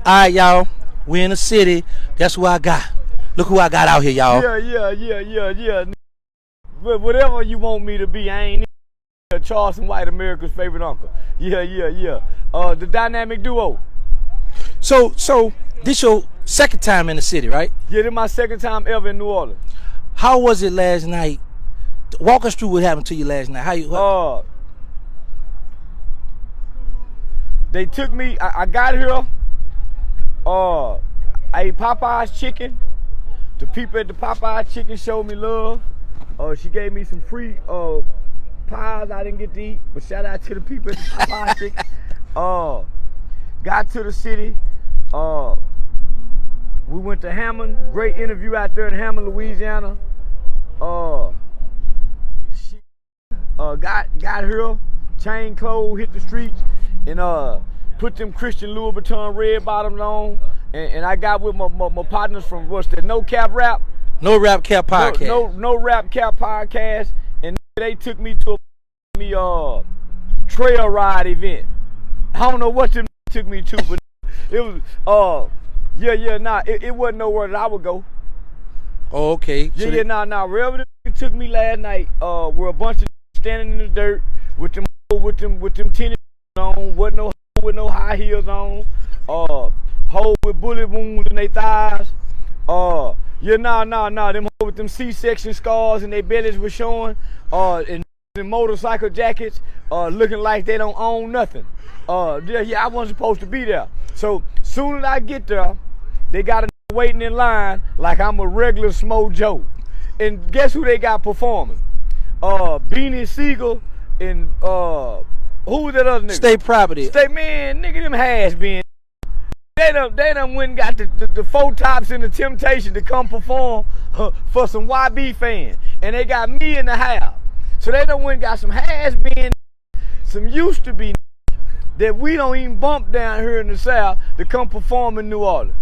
right, y'all. We in the city. That's who I got. Look who I got out here, y'all. Yeah. But whatever you want me to be, I ain't Charleston White, America's favorite uncle. Yeah. The dynamic duo. So this your second time in the city, right? Yeah, this my second time ever in New Orleans. How was it last night? Walk us through what happened to you last night. How you? They took me. I got here. I ate Popeye's chicken. The people at the Popeye's chicken showed me love. She gave me some free pies I didn't get to eat, but shout out to the people at the Popeye's chicken. Got to the city. We went to Hammond. Great interview out there in Hammond, Louisiana. Got here. Chain clothes, hit the streets, and put them Christian Louis Vuitton red bottoms on. And I got with my partners from what's that? No Cap Rap. No Rap Cap Podcast. No Rap Cap Podcast. And they took me to a trail ride event. I don't know what them took me to, but it was it wasn't nowhere that I would go. Oh, okay. So wherever they took me last night, were a bunch of standing in the dirt with them tennis on, wasn't with no high heels on, hoes with bullet wounds in their thighs, them with them C-section scars and their bellies were showing, in motorcycle jackets, looking like they don't own nothing. I wasn't supposed to be there. So soon as I get there, they got a waiting in line like I'm a regular Smo Joe. And guess who they got performing? Beanie Siegel and who was that other nigga? State Property. Man, nigga, them has been. They done went and got the Four Tops and the Temptation to come perform for some YB fans. And they got me in the house. So they done went and got some has been, some used to be that we don't even bump down here in the South to come perform in New Orleans.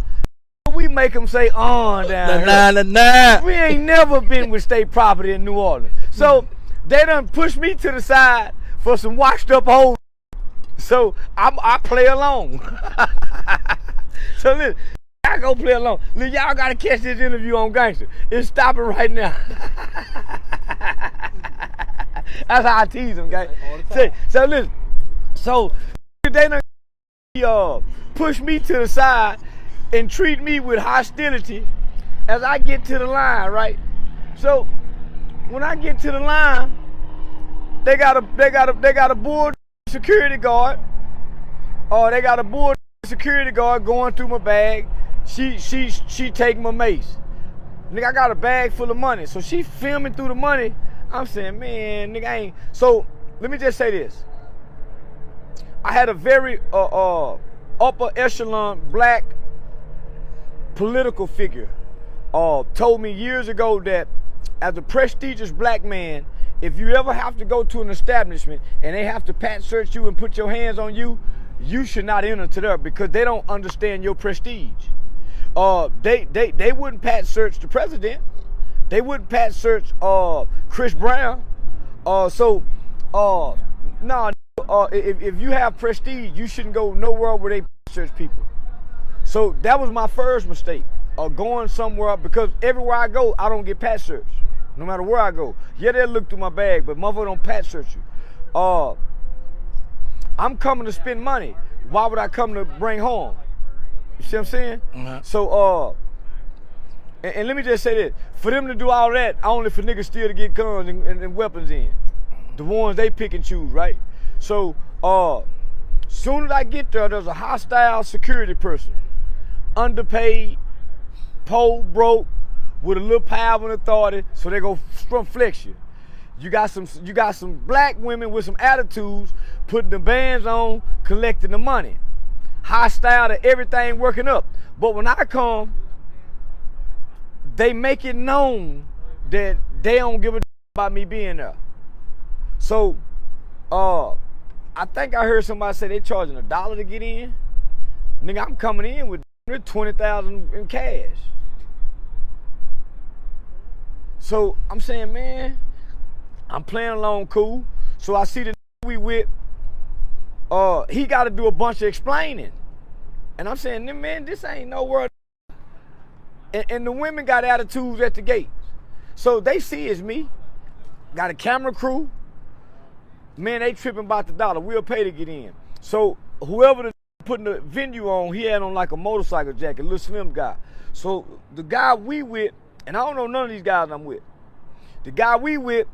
We make them say on down here. We ain't never been with State Property in New Orleans. So they done pushed me to the side for some washed up hoes. So I play along. So listen, I go play along. Look, y'all gotta catch this interview on Gangsta. It's stopping right now. That's how I tease them, guys. So listen, so they done push me to the side and treat me with hostility as I get to the line, right? So when I get to the line, they got a board security guard. They got a board security guard going through my bag. She take my mace. Nigga, I got a bag full of money. So she filming through the money. I'm saying, man, nigga, I ain't. So let me just say this. I had a very upper echelon black political figure told me years ago that as a prestigious black man, if you ever have to go to an establishment and they have to pat search you and put your hands on you, you should not enter to there because they don't understand your prestige. They wouldn't pat search the president. They wouldn't pat search Chris Brown. If you have prestige, you shouldn't go nowhere where they pat search people. So that was my first mistake, going somewhere, because everywhere I go, I don't get pat searched. No matter where I go. Yeah, they'll look through my bag, but motherfucker don't pat search you. I'm coming to spend money. Why would I come to bring home? You see what I'm saying? Mm-hmm. So, and let me just say this. For them to do all that, only for niggas still to get guns and weapons in. The ones they pick and choose, right? So, soon as I get there, there's a hostile security person. Underpaid, poor, broke, with a little power and authority, so they go flex you. You got some black women with some attitudes, putting the bands on, collecting the money. Hostile to everything working up. But when I come, they make it known that they don't give a about me being there. So, I think I heard somebody say they charging $1 to get in. Nigga, I'm coming in with $20,000 in cash. So I'm saying, man, I'm playing along cool. So I see the we with, he got to do a bunch of explaining. And I'm saying, man, this ain't nowhere. And the women got attitudes at the gates. So they see it's me. Got a camera crew. Man, they tripping about the dollar. We'll pay to get in. So whoever the putting the venue on, he had on like a motorcycle jacket, little slim guy. So the guy we with, and I don't know none of these guys I'm with. The guy we with,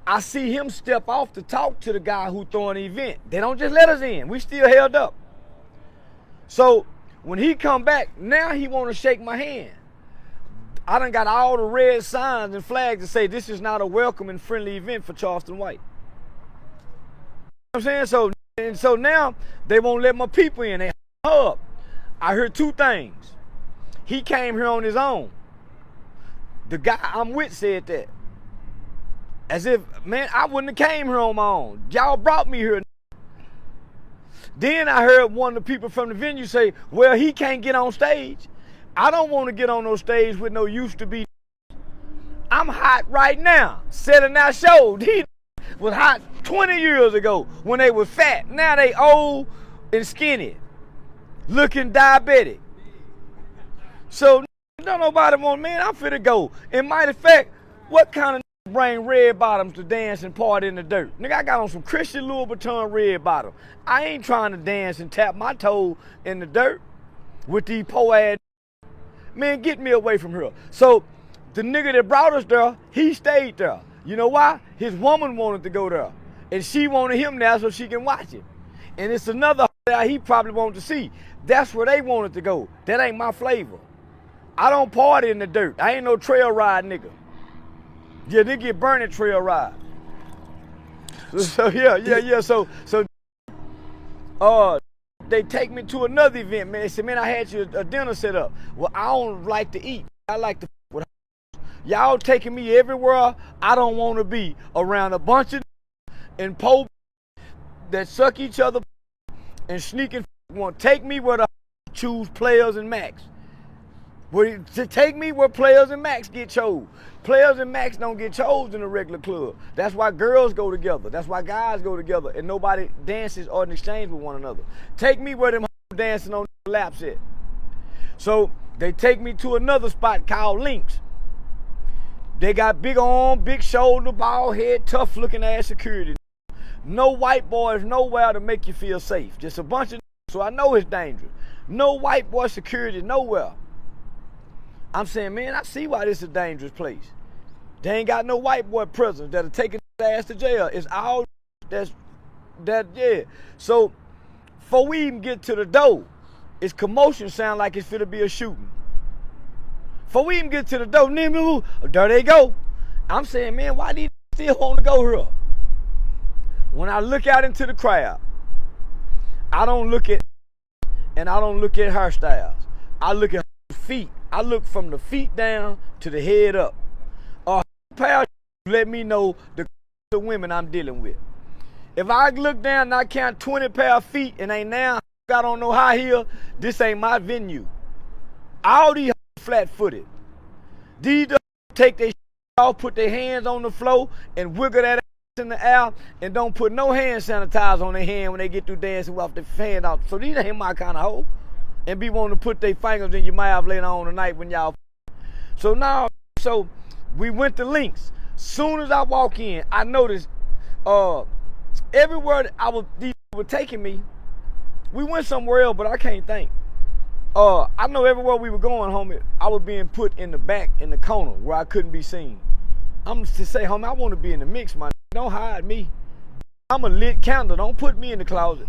I see him step off to talk to the guy who throwing the event. They don't just let us in. We still held up. So when he come back, now he want to shake my hand. I done got all the red signs and flags to say this is not a welcome and friendly event for Charleston White. You know what I'm saying? So now they won't let my people in. They up. I heard two things. He came here on his own. The guy I'm with said that. As if, man, I wouldn't have came here on my own. Y'all brought me here. Then I heard one of the people from the venue say, well, he can't get on stage. I don't want to get on no stage with no used to be. I'm hot right now. Selling that show. He was hot 20 years ago when they was fat. Now they old and skinny. Looking diabetic. So don't nobody want, man, I'm finna go. In mighty fact, what kind of bring red bottoms to dance and party in the dirt? Nigga, I got on some Christian Louboutin red bottom. I ain't trying to dance and tap my toe in the dirt with these po ass. Man, get me away from here. So the nigga that brought us there, he stayed there. You know why? His woman wanted to go there. And she wanted him there so she can watch it. And it's another that he probably wanted to see. That's where they wanted to go. That ain't my flavor. I don't party in the dirt. I ain't no trail ride nigga. Yeah, they get burned at trail ride. So yeah. So they take me to another event, man. They said, man, I had you a dinner set up. Well, I don't like to eat. I like to with y'all taking me everywhere I don't want to be, around a bunch of and po that suck each other and sneaking want to take me where the choose players and max. To take me where players and max get chose. Players and max don't get chose in a regular club. That's why girls go together. That's why guys go together and nobody dances or in exchange with one another. Take me where them dancing on the laps at. So they take me to another spot called Links. They got big arm, big shoulder, bald head, tough looking ass security. No white boys nowhere to make you feel safe. Just a bunch of, so I know it's dangerous. No white boy security nowhere. I'm saying, man, I see why this is a dangerous place. They ain't got no white boy prisoners that'll take his ass to jail. It's all yeah. So before we even get to the door, it's commotion sound like it's finna be a shooting. Before we even get to the door, there they go. I'm saying, man, why do you still want to go here? When I look out into the crowd, I don't look at, and I don't look at hairstyles. I look at feet. I look from the feet down to the head up. Let me know the women I'm dealing with. If I look down and I count 20 pair of feet and ain't now got on no high heel, this ain't my venue. All these flat-footed. These take their off, put their hands on the floor and wiggle that ass in the air and don't put no hand sanitizer on their hand when they get through dancing off their hand out. So these ain't my kind of hoe. And be wanting to put their fingers in your mouth later on tonight when y'all. So now, so we went to Links. Soon as I walk in, I noticed everywhere that these were taking me, we went somewhere else, but I can't think. I know everywhere we were going, homie, I was being put in the back, in the corner, where I couldn't be seen. I'm to say, homie, I want to be in the mix, man. Don't hide me. I'm a lit candle. Don't put me in the closet.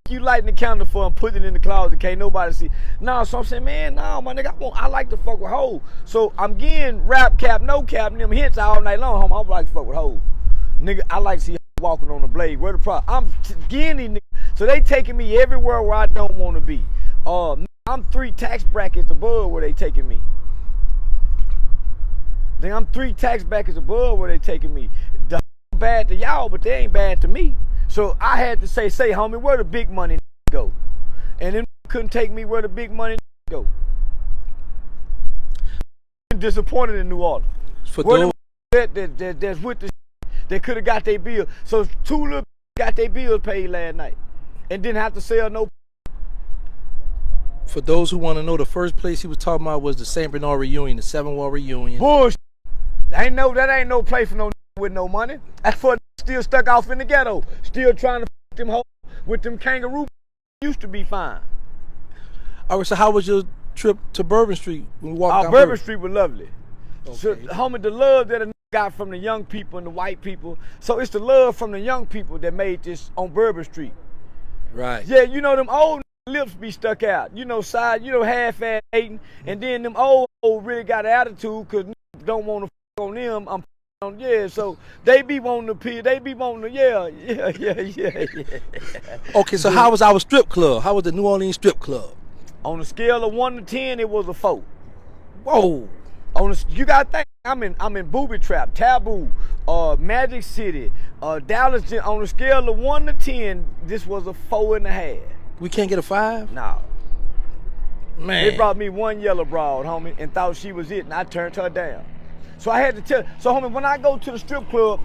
You lighting the candle for and putting it in the closet, can't nobody see. No, so I'm saying, man, no, my nigga, I like to fuck with hoes. So I'm getting rap cap, no cap, and them hits all night long, homie. I like to fuck with hoes. Nigga, I like to see walking on the blade. Where the problem? I'm getting these niggas. So they taking me everywhere where I don't want to be. I'm 3 tax brackets above where they taking me. Then I'm 3 tax brackets above where they taking me. The bad to y'all, but they ain't bad to me. So I had to say, homie, where the big money go? And then couldn't take me where the big money go. Disappointed in New Orleans. For those that's with the they could have got their bill. So 2 little got their bills paid last night and didn't have to sell no. For those who want to know, the first place he was talking about was the St. Bernard reunion, the 7-War reunion. Bullshit. That ain't no place for no with no money. That's for still stuck off in the ghetto, still trying to f them hoes with them kangaroo. Used to be fine. All right, so how was your trip to Bourbon Street when we walked down Bourbon Street was lovely. Okay. So, homie, the love that a got from the young people and the white people. So it's the love from the young people that made this on Bourbon Street. Right. Yeah, you know them old lips be stuck out. You know, half-ass hating, and then them old really got an attitude because don't want to f on them. I'm on, yeah. So they be wanting to pee. They be wanting to, yeah. Okay, so how was our strip club? How was the New Orleans strip club? On a scale of 1 to 10, it was a 4. Whoa. You gotta think. I'm in Booby Trap, Taboo, Magic City, Dallas. On a scale of 1 to 10, this was a 4.5. We can't get a 5? No. Man. They brought me one yellow broad, homie, and thought she was it, and I turned her down. So I had to tell. So, homie, when I go to the strip club,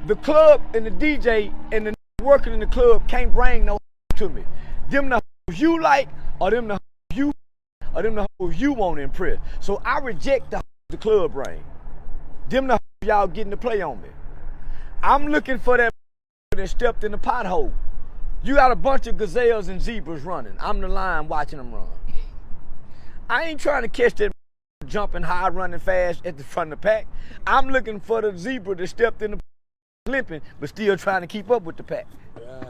the club and the DJ and the working in the club can't bring no to me. Them the you like, or them the you, or them the you want to impress. So I reject the club bring. Them the y'all getting to play on me. I'm looking for that that stepped in the pothole. You got a bunch of gazelles and zebras running. I'm the lion watching them run. I ain't trying to catch that jumping high, running fast at the front of the pack. I'm looking for the zebra that stepped in the limping, but still trying to keep up with the pack. Right.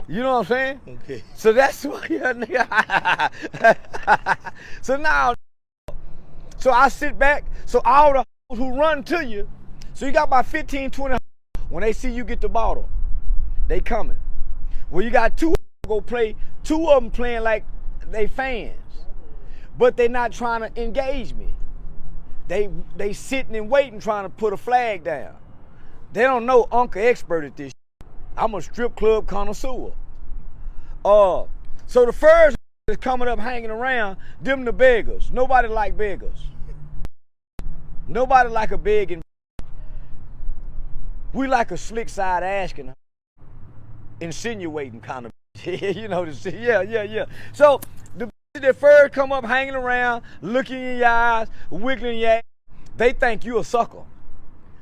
You know what I'm saying? Okay. So that's why, so now, so I sit back, so all the who run to you, so you got about 15, 20, when they see you get the bottle, they coming. Well, you got 2 go play, 2 of them playing like they fans, but they not trying to engage me. They sitting and waiting, trying to put a flag down. They don't know Uncle expert at this. I'm a strip club connoisseur. So the first is coming up hanging around, them the beggars. Nobody like beggars. Nobody like a begging. We like a slick side asking, insinuating kind of. You know, yeah. So the that first come up hanging around, looking in your eyes, wiggling your ass, they think you a sucker.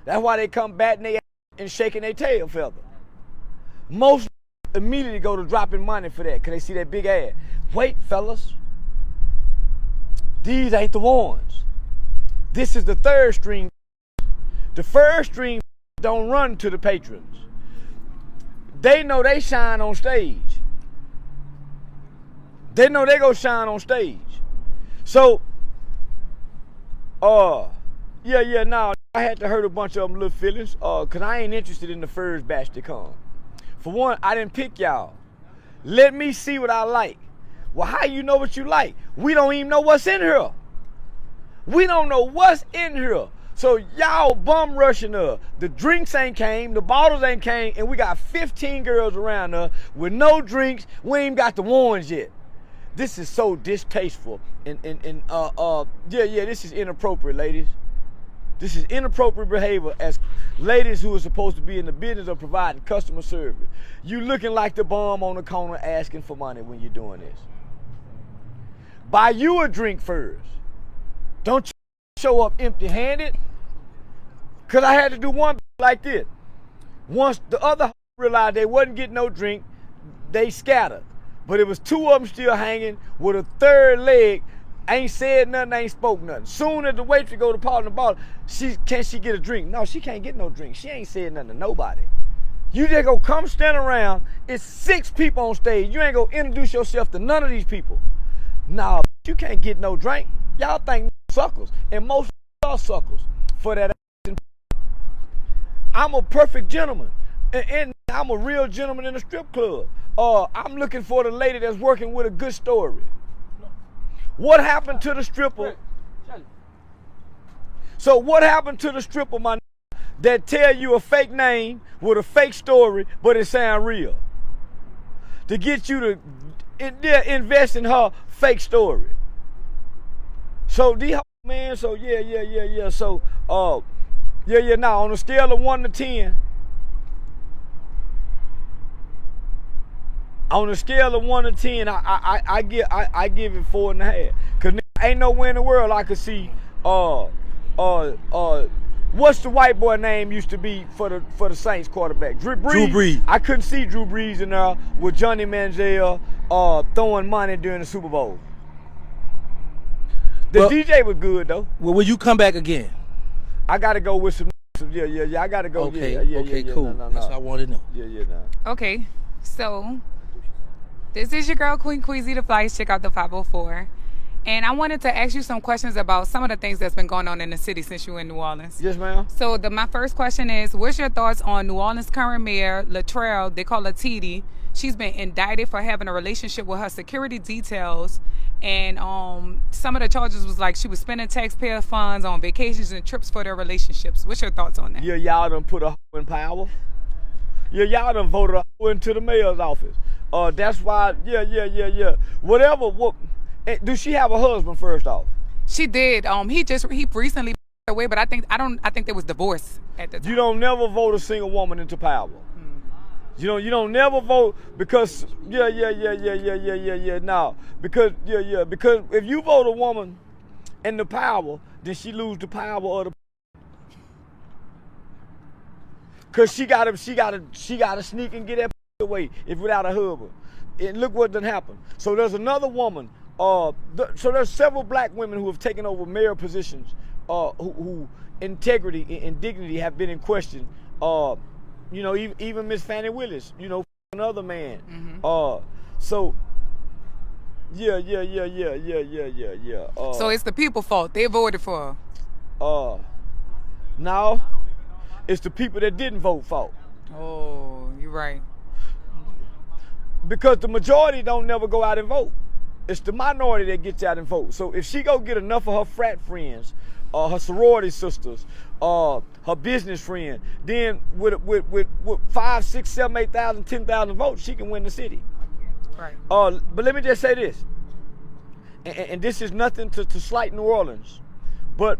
That's why they come batting their ass and shaking their tail feather. Most immediately go to dropping money for that because they see that big ass. Wait, fellas. These ain't the ones. This is the third string. The first string don't run to the patrons. They know they shine on stage. They know they go shine on stage. So, no, I had to hurt a bunch of them little feelings, cause I ain't interested in the first batch to come. For one, I didn't pick y'all. Let me see what I like. Well, how you know what you like? We don't even know what's in here. We don't know what's in here. So y'all bum rushing her. The drinks ain't came, the bottles ain't came, and we got 15 girls around her with no drinks. We ain't got the ones yet. This is so distasteful and this is inappropriate, ladies. This is inappropriate behavior as ladies who are supposed to be in the business of providing customer service. You looking like the bum on the corner asking for money when you're doing this. Buy you a drink first. Don't you show up empty-handed. Cause I had to do one like this. Once the other realized they wasn't getting no drink, they scattered. But it was 2 of them still hanging with a third leg. Ain't said nothing, ain't spoke nothing. Soon as the waitress go to part in the bottle, can she get a drink? No, she can't get no drink. She ain't said nothing to nobody. You just go come stand around. It's 6 people on stage. You ain't gonna introduce yourself to none of these people. Nah, you can't get no drink. Y'all think suckers, and most are suckers for that. I'm a perfect gentleman, and I'm a real gentleman in a strip club. I'm looking for the lady that's working with a good story. What happened to the stripper? So what happened to the stripper, my that tell you a fake name with a fake story, but it sound real? To get you to invest in her fake story. So these man, so yeah. So now on a scale of 1 to 10. On a scale of 1 to 10, I give it 4.5. Cause ain't nowhere in the world I could see. What's the white boy name used to be for the Saints quarterback? Drew Brees. I couldn't see Drew Brees in there with Johnny Manziel throwing money during the Super Bowl. The DJ was good though. Well, will you come back again? I gotta go with some. Yeah. I gotta go. Okay. Yeah, okay. Cool. No. That's what I want to know. Yeah. Okay. So, this is your girl Queen Queasy the Flies. Check out the 504. And I wanted to ask you some questions about some of the things that's been going on in the city since you were in New Orleans. Yes, ma'am. So my first question is, what's your thoughts on New Orleans current mayor, Latrell, they call her TD. She's been indicted for having a relationship with her security details. And some of the charges was like she was spending taxpayer funds on vacations and trips for their relationships. What's your thoughts on that? Yeah, y'all done put a in power. Yeah, y'all done voted her into the mayor's office. That's why, yeah. Whatever, does she have a husband first off? She did. He recently passed away, but I think there was divorce at the time. You don't never vote a single woman into power. You don't never vote because no. Because if you vote a woman into power, then she lose the power of the. Cause she gotta sneak and get that away if without a husband. And look what done happened. So there's another woman. So there's several black women who have taken over mayor positions, who integrity and dignity have been in question. Even Miss Fannie Willis, another man. Mm-hmm. So yeah. So it's the people's fault. They voted for her. No. It's the people that didn't vote for. Oh, you're right. Because the majority don't never go out and vote. It's the minority that gets out and vote. So if she go get enough of her frat friends, her sorority sisters, her business friend, then with 5, 6, 7, 8,000, 10,000 votes, she can win the city. Right. But let me just say this, and this is nothing to slight New Orleans, but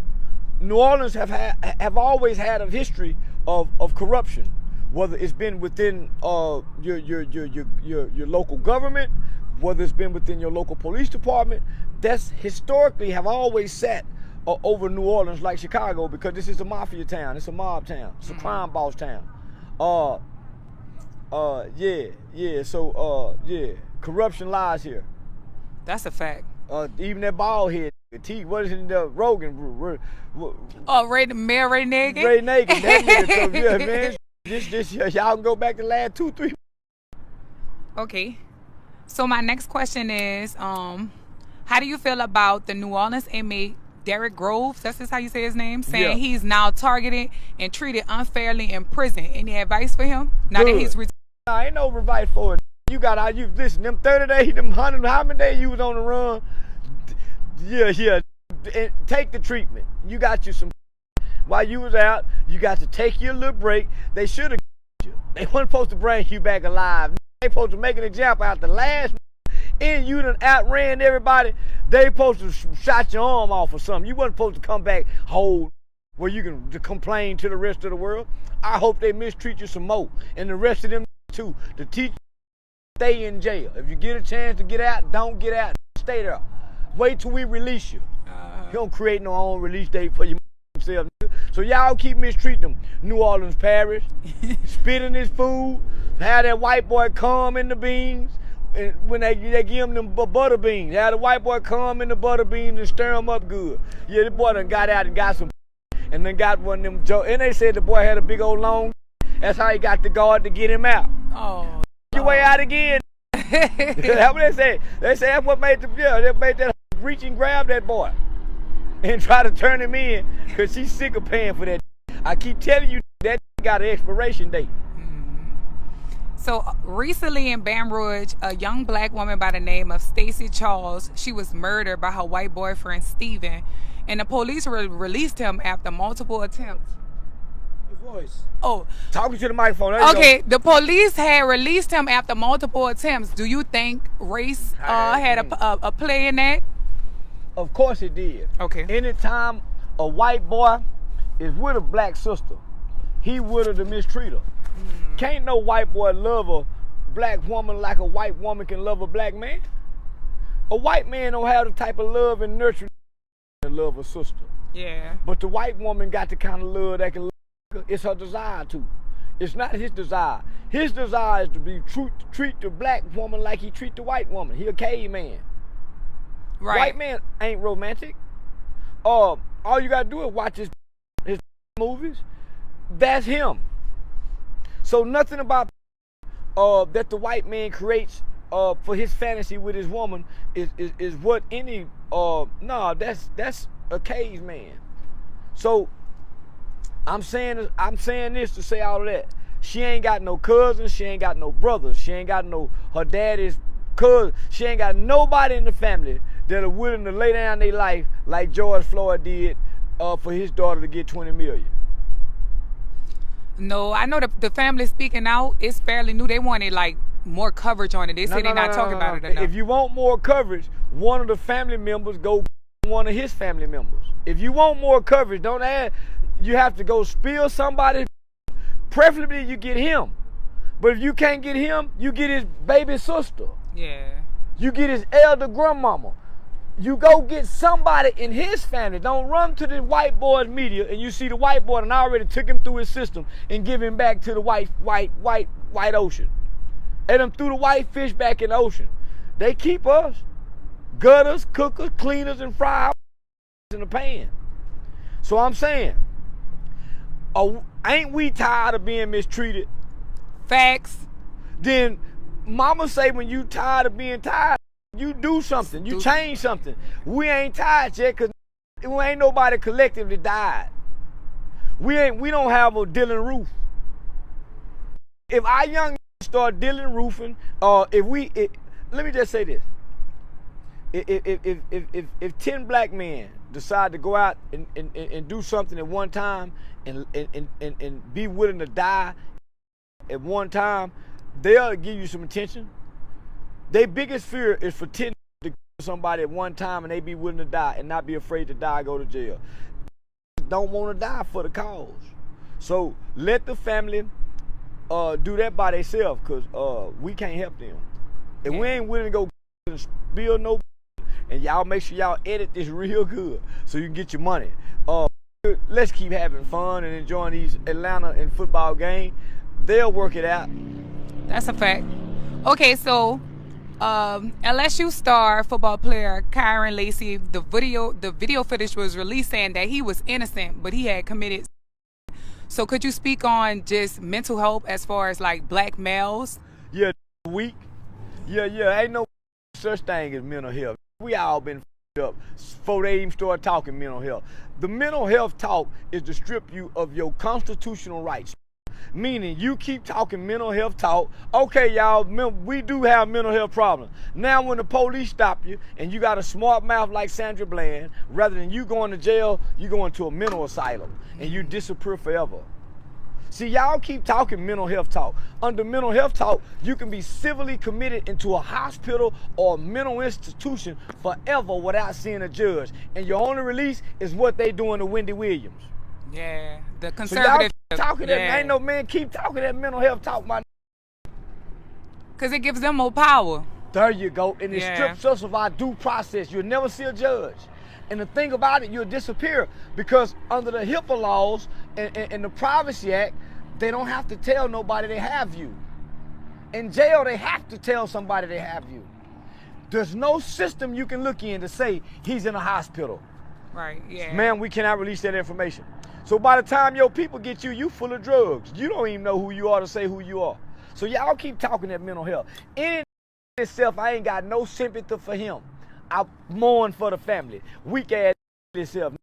New Orleans have always had a history of corruption, whether it's been within your local government, whether it's been within your local police department. That's historically have always sat over New Orleans like Chicago, because this is a mafia town, it's a mob town, it's a crime boss town. Corruption lies here. That's a fact. Even that bald head, what is it, Rogan? Mayor Ray Nagin? Ray Nagin, that nigga, yeah, man. This y'all can go back to the last 2, 3. Okay. So my next question is, how do you feel about the New Orleans inmate Derrick Groves, that's just how you say his name, saying he's now targeted and treated unfairly in prison? Any advice for him now that he's returned? Nah, ain't no advice for it. Listen, them 30 days, them 100, how many days you was on the run? Yeah. And take the treatment. You got you some. While you was out, you got to take your little break. They should have you. They weren't supposed to bring you back alive. They supposed to make an example out the last and you done outran everybody. They supposed to shot your arm off or something. You wasn't supposed to come back whole where you can complain to the rest of the world. I hope they mistreat you some more. And the rest of them too. The teacher, stay in jail. If you get a chance to get out, don't get out. Stay there. Wait till we release you. You don't create no own release date for yourself. So y'all keep mistreating them. New Orleans Parish, spitting his food, have that white boy come in the beans. And when they give him them butter beans, have the white boy come in the butter beans and stir them up good. Yeah, the boy done got out and got some, and then got one of them. And they said the boy had a big old long. That's how he got the guard to get him out. Oh. Your way out again. That's what they say. They say that's what made they made that reach and grab that boy and try to turn him in, because she's sick of paying for that. I keep telling you that got an expiration date. So recently in Baton Rouge, a young black woman by the name of Stacey Charles, she was murdered by her white boyfriend Steven, and the police released him after multiple attempts. Your voice. Oh, talking to the microphone. Okay, the police had released him after multiple attempts. Do you think race had a play in that? Of course it did. Okay. Anytime a white boy is with a black sister, he would have to mistreat her. Can't no white boy love her black woman like a white woman can love a black man. A white man don't have the type of love and nurture to love a sister. Yeah. But the white woman got the kind of love that can love her. It's her desire to. It's not his desire. His desire is to treat the black woman like he treat the white woman. He a caveman. Right. White man ain't romantic. All you gotta do is watch his movies. That's him. So nothing about that the white man creates for his fantasy with his woman is what any that's a caveman. So I'm saying this to say all of that. She ain't got no cousins, she ain't got no brothers, she ain't got no her daddy's cousin, she ain't got nobody in the family that are willing to lay down their life like George Floyd did for his daughter to get 20 million. No, I know the family speaking out. It's fairly new. They wanted like more coverage on it. They say they're not talking about it enough. If you want more coverage, one of the family members go one of his family members. If you want more coverage, don't add. You have to go spill somebody. Preferably you get him. But if you can't get him, you get his baby sister. Yeah. You get his elder grandmama. You go get somebody in his family. Don't run to the white boy's media and you see the white boy and I already took him through his system and give him back to the white ocean. And them threw the white fish back in the ocean. They keep us gutters, cookers, cleaners, and fry in the pan. So I'm saying, ain't we tired of being mistreated? Facts. Then mama say when you tired of being tired, you do something, you change something. We ain't tired yet because ain't nobody collectively died. We don't have a Dylan roof. If our young start Dylan roofing, let me just say this. If 10 black men decide to go out and do something at one time and be willing to die at one time, they'll give you some attention. Their biggest fear is for 10 to kill somebody at one time and they be willing to die and not be afraid to die, go to jail. Don't want to die for the cause. So let the family do that by themselves because we can't help them. If we ain't willing to go and spill no, and y'all make sure y'all edit this real good so you can get your money. Let's keep having fun and enjoying these Atlanta and football games. They'll work it out. That's a fact. Okay, so LSU star football player Kyron Lacey, the video footage was released saying that he was innocent, but he had committed. So could you speak on just mental health as far as like black males? Yeah, weak. Yeah, ain't no such thing as mental health. We all been up before they even start talking mental health. The mental health talk is to strip you of your constitutional rights. Meaning you keep talking mental health talk. Okay, y'all, we do have mental health problems. Now when the police stop you and you got a smart mouth like Sandra Bland, rather than you going to jail, you going to a mental asylum and you disappear forever. See, y'all keep talking mental health talk. Under mental health talk, you can be civilly committed into a hospital or a mental institution forever without seeing a judge. And your only release is what they doing to Wendy Williams. Yeah, the conservative. So y'all talking that, ain't no man keep talking that mental health talk, my. Because it gives them more power. There you go. And it strips us of our due process. You'll never see a judge. And the thing about it, you'll disappear because under the HIPAA laws and the Privacy Act, they don't have to tell nobody they have you. In jail, they have to tell somebody they have you. There's no system you can look in to say he's in a hospital. Right, yeah. Man, we cannot release that information. So by the time your people get you, you full of drugs. You don't even know who you are to say who you are. So y'all keep talking that mental health. In itself, I ain't got no sympathy for him. I mourn for the family. Weak ass itself.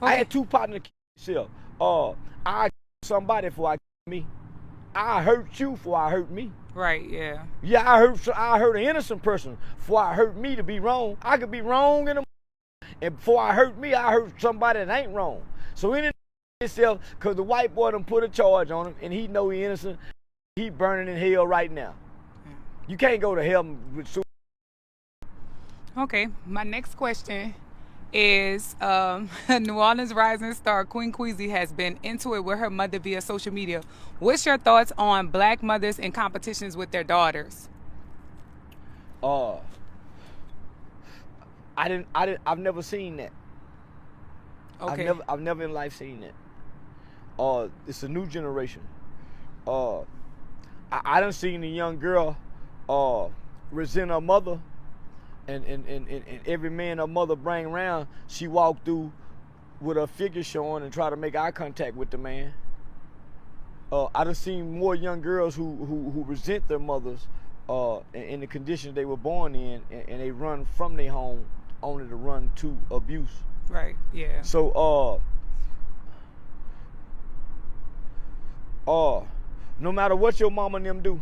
Okay. I had 2 partners kill itself. I somebody before I me. I hurt you before I hurt me. Right, yeah. Yeah, I hurt an innocent person before I hurt me to be wrong. I could be wrong in the and before I hurt me, I hurt somebody that ain't wrong. So in itself, because the white boy done put a charge on him and he know he innocent, he burning in hell right now. You can't go to hell with suicide. Okay, my next question is New Orleans rising star Queen Queasy has been into it with her mother via social media. What's your thoughts on black mothers in competitions with their daughters? I've never seen that. Okay. I've never in life seen that. It's a new generation. I done seen a young girl resent her mother, and every man her mother bring around, she walk through with her figure showing and try to make eye contact with the man. I done seen more young girls who resent their mothers in the conditions they were born in, and they run from their home only to run to abuse. Right, yeah. So no matter what your mama and them do,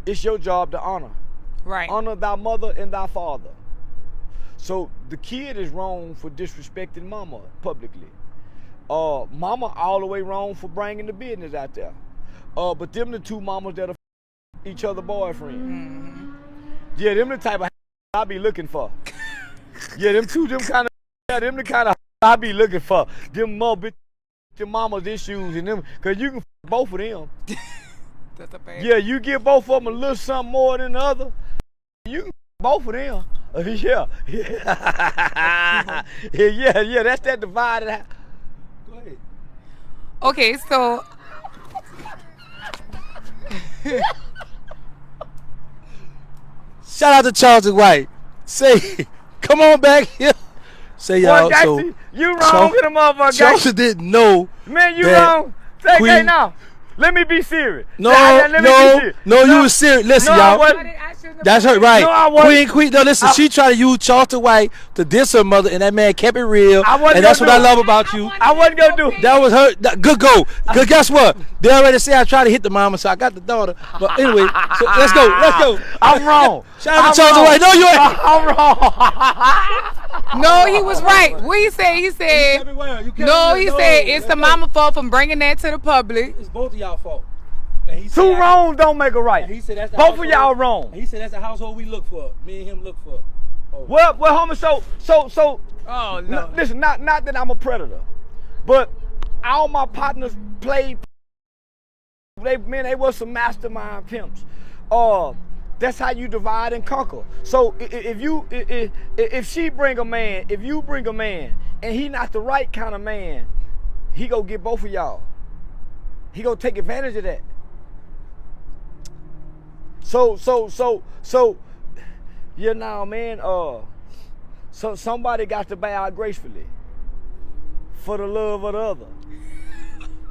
it's your job to honor. Right. Honor thy mother and thy father. So the kid is wrong for disrespecting mama publicly. Mama all the way wrong for bringing the business out there. But them the two mamas that are each other boyfriend. Mm-hmm. Yeah, them the type of I be looking for. Yeah, them the kind of I be looking for. Them more bitch, them mama's issues and them, cause you can both of them. That's a bad. Yeah, you give both of them a little something more than the other. You can both of them. Yeah. Yeah, that's that divided. Go ahead. Okay, so Shout out to Charleston White. Say, come on back here. Say y'all. Boy, So you wrong in the motherfucker. Charleston didn't know. Man, you that wrong. Say, Queen- hey, now. Let me be serious. No, Let me be serious. you was serious. Listen, No, I y'all. wasn't. That's her, right. No, I wasn't. Queen. No, listen, she tried to use Charleston White to diss her mother, and that man kept it real. I wasn't And that's what gonna I do love about you. I wasn't gonna do it. That was her. Good go. Good. Guess what? They already say I tried to hit the mama, so I got the daughter. But anyway, so let's go. I'm wrong. Shout out to Charleston White. No, you ain't. I'm wrong. no, he was right. What he said? He said no. He said it's the mama fault from bringing that to the public. It's both of y'all fault. Two wrongs don't make a right. He said that's the Both of household- y'all wrong. He said that's the household we look for. Me and him look for. Oh. Well, homie, so. Oh no. Listen, not that I'm a predator, but all my partners played. They were some mastermind pimps. That's how you divide and conquer. So if she bring a man, if you bring a man, and he not the right kind of man, he go get both of y'all. He gonna take advantage of that. So, you know, man. So somebody got to bow out gracefully for the love of the other.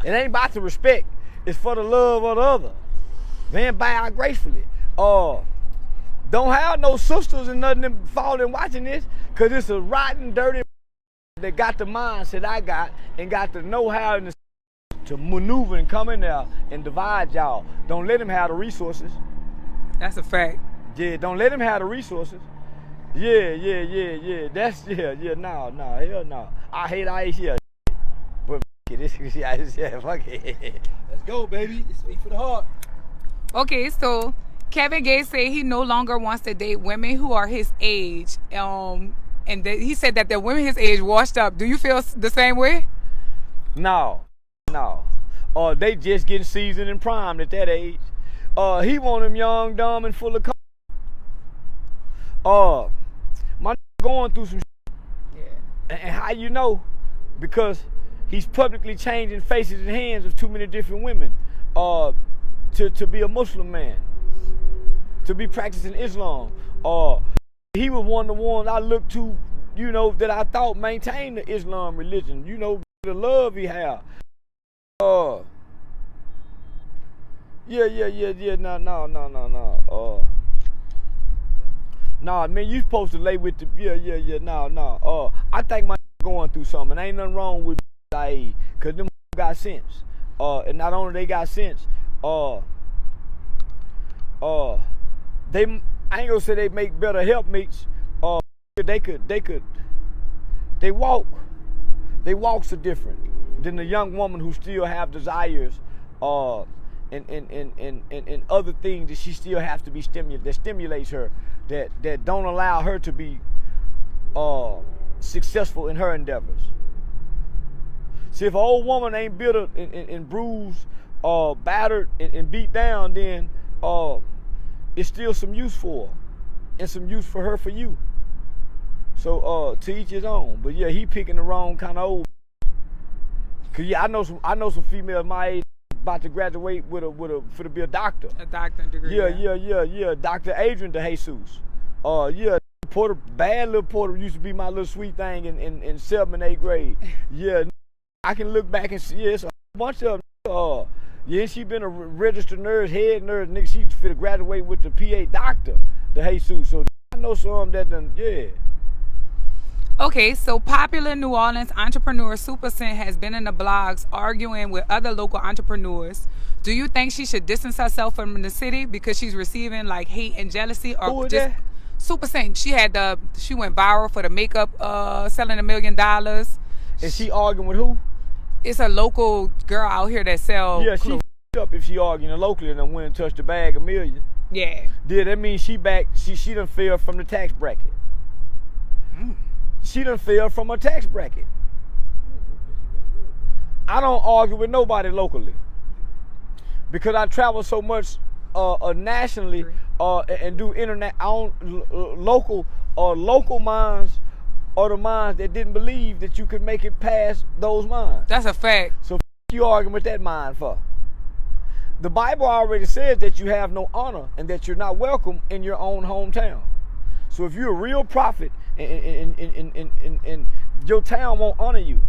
It ain't about the respect. It's for the love of the other. Man, bow out gracefully. Don't have no sisters and nothing them falling watching this, cause it's a rotten, dirty that got the mindset I got and got the know-how and to maneuver and come in there and divide y'all. Don't let them have the resources. That's a fact. Yeah, don't let him have the resources. Yeah. That's no, hell no. I hate here. But fuck it. Let's go, baby. It's me for the heart. Okay, so Kevin Gates said he no longer wants to date women who are his age. And he said that the women his age washed up. Do you feel the same way? No. They just getting seasoned and primed at that age. He want him young, dumb, and full of my going through some Yeah. And how you know? Because he's publicly changing faces and hands of too many different women to be a Muslim man, to be practicing Islam. He was one of the ones I looked to, you know, that I thought maintained the Islam religion, you know, the love he had. No, man, you supposed to lay with the, no. I think my going through something. Ain't nothing wrong with IE, cause them got sense. And not only they got sense, they, I ain't gonna say they make better helpmates. They walks are different than the young woman who still have desires, and other things that she still has to be that stimulates her, that don't allow her to be successful in her endeavors. See, if an old woman ain't bitter and bruised, battered and beat down, then it's still some use for her, and some use for her for you. So to each his own. But yeah, he picking the wrong kind of old. Cause yeah, I know some females my age about to graduate for to be a doctor. A doctorate degree. Yeah. Dr. Adrian De Jesus. Porter, bad little Porter used to be my little sweet thing in 7th and 8th grade. Yeah, I can look back and see, yeah, it's a bunch of them. Yeah, she been a registered nurse, head nurse, nigga. She fit to graduate with the PA doctor, De Jesus. So I know some that done, yeah. Okay, so popular New Orleans entrepreneur Super Cent has been in the blogs arguing with other local entrepreneurs. Do you think she should distance herself from the city because she's receiving like hate and jealousy, or Who is just that? Super Cent? She went viral for the makeup, selling $1 million. And she arguing with who? It's a local girl out here that sell. Yeah, clothes. she up if she arguing locally and then went and touched the bag $1 million. Yeah. Yeah, that means she done fell from the tax bracket. She done fell from a tax bracket. I don't argue with nobody locally because I travel so much nationally and do internet. Local minds are the minds that didn't believe that you could make it past those minds. That's a fact. So you arguing with that mind for? The Bible already says that you have no honor and that you're not welcome in your own hometown. So if you're a real prophet and your town won't honor you.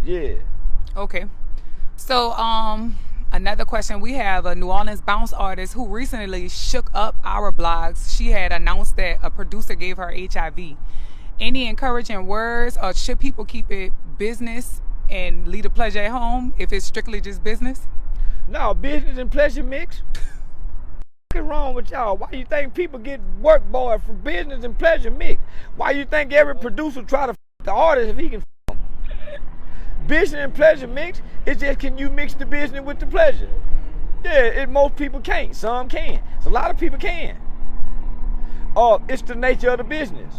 Yeah. Okay. So another question, we have a New Orleans bounce artist who recently shook up our blogs. She had announced that a producer gave her HIV. Any encouraging words, or should people keep it business and leave the pleasure at home if it's strictly just business? No, business and pleasure mix. What's wrong with y'all? Why you think people get work boy for business and pleasure mix? Why you think every producer try to the artist if he can them? Business and pleasure mix, it's just, can you mix the business with the pleasure? Yeah, most people can't. Some can. So a lot of people can. It's the nature of the business.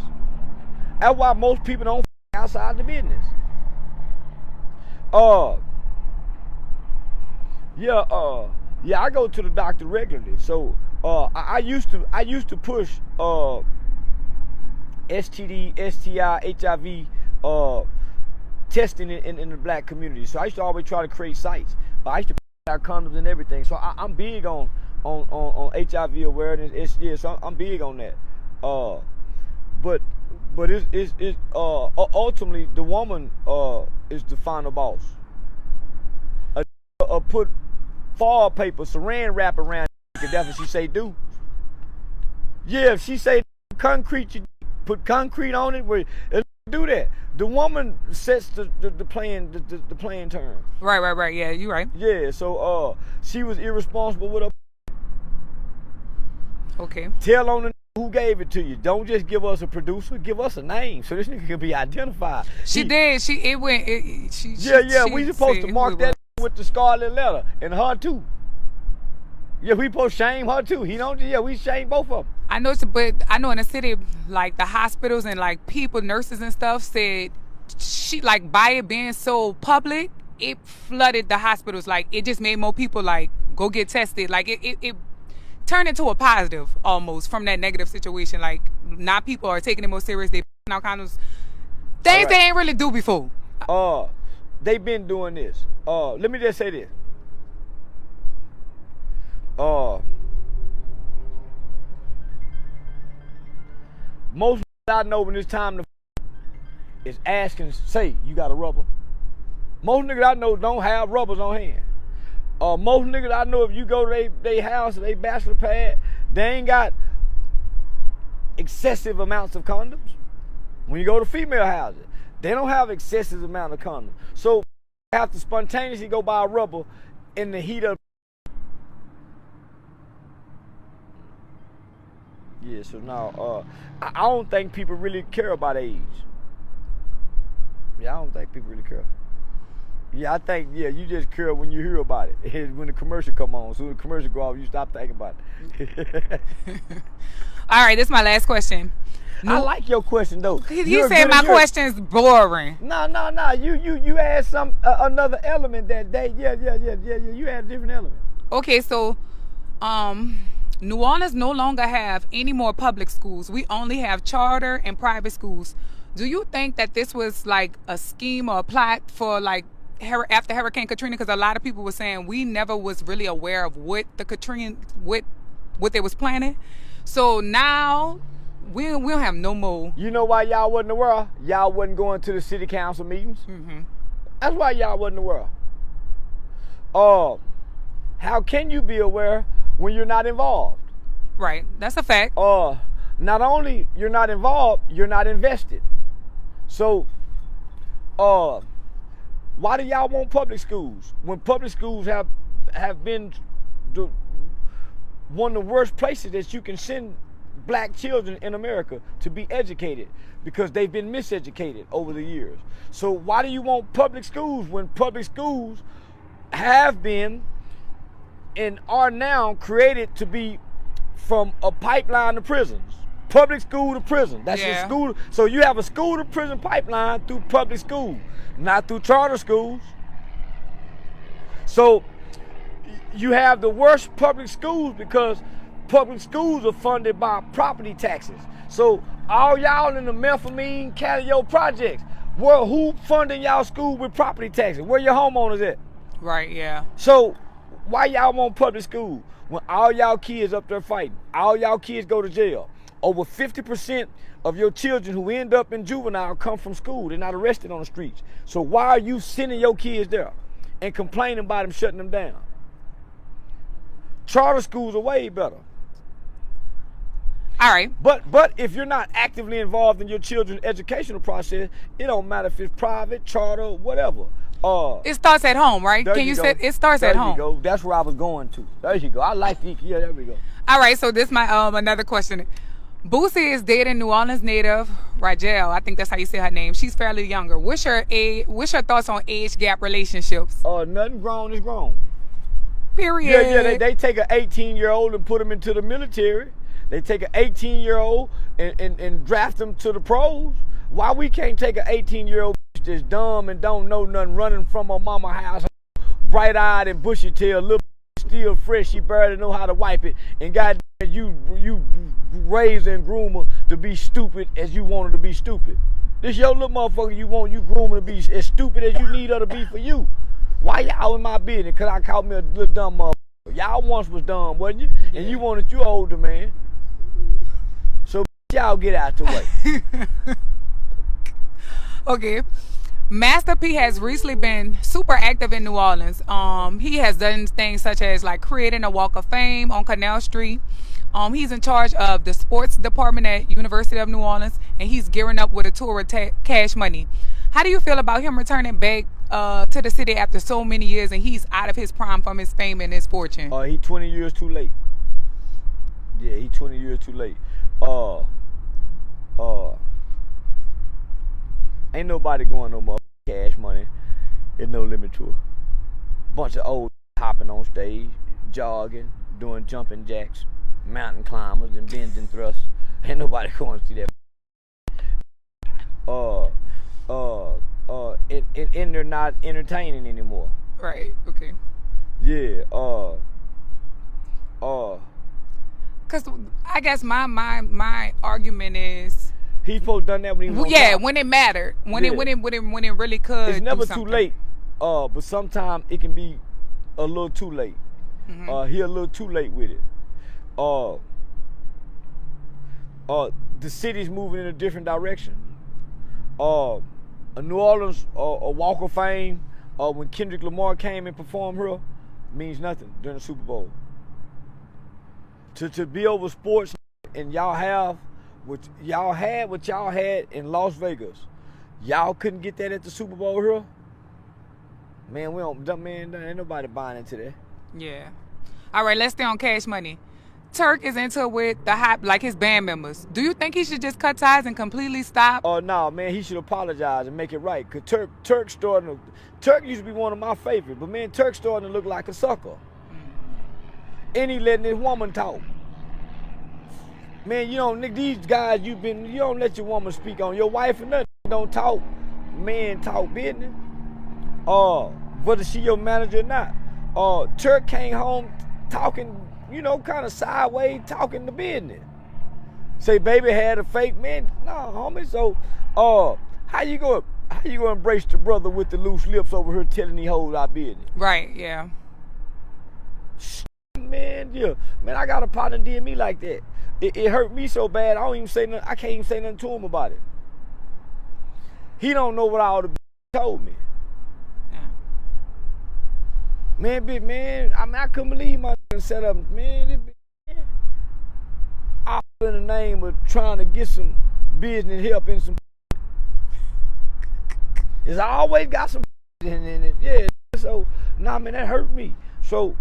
That's why most people don't outside the business. Yeah, I go to the doctor regularly. So I used to push STD, STI, HIV testing in the black community. So I used to always try to create sites. I used to put out condoms and everything. So I'm big on HIV awareness. So I'm big on that. But it's ultimately the woman is the final boss. Put fall paper, saran wrap around, that's what she say do. Yeah, if she say concrete, you put concrete on it, do that. The woman sets the playing terms. Right. Yeah, you right. Yeah, so she was irresponsible with her. Okay. Tell on the who gave it to you. Don't just give us a producer, give us a name so this nigga can be identified. She did. We supposed to mark that with the scarlet letter and her too. Yeah, we supposed to shame her too. We shame both of them. I know, but I know in the city, like the hospitals and like people, nurses and stuff said she, like, by it being so public, it flooded the hospitals. Like it just made more people like go get tested. Like it turned into a positive almost from that negative situation. Like now people are taking it more serious. They out condoms. Things they ain't really do before. They've been doing this. Let me just say this. Most I know when it's time to is asking, say, you got a rubber? Most niggas I know don't have rubbers on hand. Most niggas I know, if you go to their house or their bachelor pad, they ain't got excessive amounts of condoms. When you go to female houses, they don't have excessive amount of condoms. So you have to spontaneously go buy a rubber in the heat of. Yeah, so now I don't think people really care about age. Yeah, I don't think people really care. Yeah, I think, yeah, you just curl when you hear about it. When the commercial come on. So when the commercial go off, you stop thinking about it. All right, this is my last question. I like your question, though. You said my question's boring. No. You add some another element that day. Yeah. You add a different element. Okay, so New Orleans no longer have any more public schools. We only have charter and private schools. Do you think that this was like a scheme or a plot for like after Hurricane Katrina? Because a lot of people were saying we never was really aware of what the Katrina, what they was planning. So now we don't have no more. You know why y'all wasn't aware? Y'all wasn't going to the city council meetings. Mm-hmm. That's why y'all wasn't aware. How can you be aware when you're not involved? Right, that's a fact. Not only you're not involved, you're not invested. So, why do y'all want public schools when public schools have been one of the worst places that you can send black children in America to be educated, because they've been miseducated over the years? So why do you want public schools when public schools have been and are now created to be from a pipeline to prisons? Public school to prison. That's your school. So you have a school to prison pipeline through public school, not through charter schools. So you have the worst public schools because public schools are funded by property taxes. So all y'all in the methamphetamine Calio projects, who funding y'all school with property taxes? Where your homeowners at? Right, yeah. So why y'all want public school when all y'all kids up there fighting? All y'all kids go to jail. Over 50% of your children who end up in juvenile come from school. They're not arrested on the streets. So why are you sending your kids there and complaining about them shutting them down? Charter schools are way better. All right. But if you're not actively involved in your children's educational process, it don't matter if it's private, charter, whatever. It starts at home, right? Can you say it starts at home? There you go. That's where I was going to. There you go. I like the, yeah, there we go. All right, so this is my another question. Boosie is dating New Orleans native Rajel. I think that's how you say her name. She's fairly younger. What's your thoughts on age gap relationships? Nothing grown is grown. Period. Yeah. They take an 18-year-old and put them into the military. They take an 18-year-old and draft them to the pros. Why we can't take an 18-year-old that's dumb and don't know nothing, running from her mama house, bright-eyed and bushy-tailed, little still fresh, she barely know how to wipe it, and goddamn you raise and groom her to be stupid as you want her to be stupid. This your little motherfucker you groom her to be as stupid as you need her to be for you. Why y'all in my business? Cause I called me a little dumb motherfucker. Y'all once was dumb, wasn't you? And you wanted you older, man. So y'all get out the way. Okay. Master P has recently been super active in New Orleans. He has done things such as like creating a Walk of Fame on Canal Street. He's in charge of the sports department at University of New Orleans, and he's gearing up with a tour with Cash Money. How do you feel about him returning back to the city after so many years, and he's out of his prime from his fame and his fortune? He 20 years too late. Yeah, he 20 years too late. Ain't nobody going no more Cash Money. There's no limit to it. Bunch of old hopping on stage, jogging, doing jumping jacks, mountain climbers and bends and thrusts. Ain't nobody going to see that. And they're not entertaining anymore. Right. Okay. Yeah. Cause I guess my argument is he supposed done that when he was on top. When it mattered, when it really could. It's never too late. But sometimes it can be a little too late. Mm-hmm. He a little too late with it. The city's moving in a different direction. New Orleans, a Walk of Fame, when Kendrick Lamar came and performed here, means nothing during the Super Bowl. To be over sports, and y'all had what y'all had in Las Vegas. Y'all couldn't get that at the Super Bowl here. Man, ain't nobody buying into that. Yeah. All right, let's stay on Cash Money. Turk is into it with the hot, like his band members. Do you think he should just cut ties and completely stop? Oh no, man, he should apologize and make it right. Cause Turk used to be one of my favorites, but man, Turk starting to look like a sucker. And he letting his woman talk. Man, you don't, nigga, these guys you don't let your woman speak on your wife or nothing. Don't talk. Men talk business. Whether she your manager or not. Turk came home talking, you know, kind of sideways, talking the business. Say baby had a fake man. Nah, homie. So, how you gonna embrace the brother with the loose lips over here telling these hoes our business? Right, yeah. Man, yeah. Man, I got a partner did me like that. It hurt me so bad, I can't even say nothing to him about it. He don't know what all the told me. Yeah. Man, I mean, I couldn't believe my set up. Man, all in the name of trying to get some business help in some. It's always got some in it. Yeah, so, nah, man, that hurt me. So,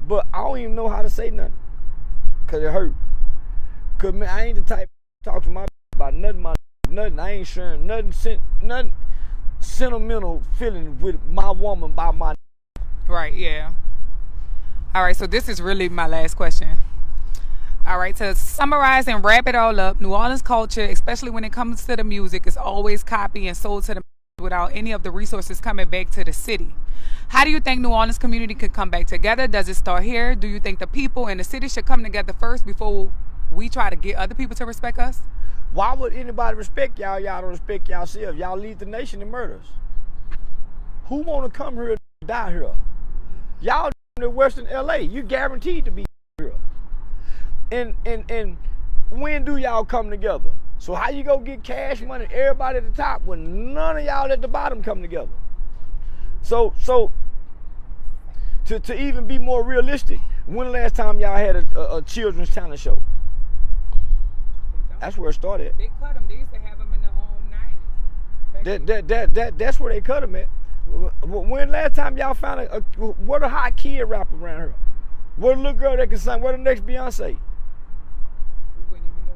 but I don't even know how to say nothing. Cause it hurt. Cause man, I ain't the type to talk to my about nothing. I ain't sharing nothing sentimental feeling with my woman by my. Right, yeah. All right, so this is really my last question. All right, to summarize and wrap it all up, New Orleans culture, especially when it comes to the music, is always copied and sold to the without any of the resources coming back to the city. How do you think New Orleans community could come back together? Does it start here? Do you think the people in the city should come together first before we try to get other people to respect us? Why would anybody respect y'all? Y'all don't respect yourselves. Y'all lead the nation in murders. Who want to come here and die here? Y'all in Western LA. You guaranteed to be here. And when do y'all come together? So how you go get cash money, everybody at the top, when none of y'all at the bottom come together? So to even be more realistic, when the last time y'all had a children's talent show? That's where it started. They cut them. They used to have them in the 90s. That's where they cut them at. When last time y'all found what a hot kid rapper around here? What a little girl that can sing? What the next Beyonce? We wouldn't even know.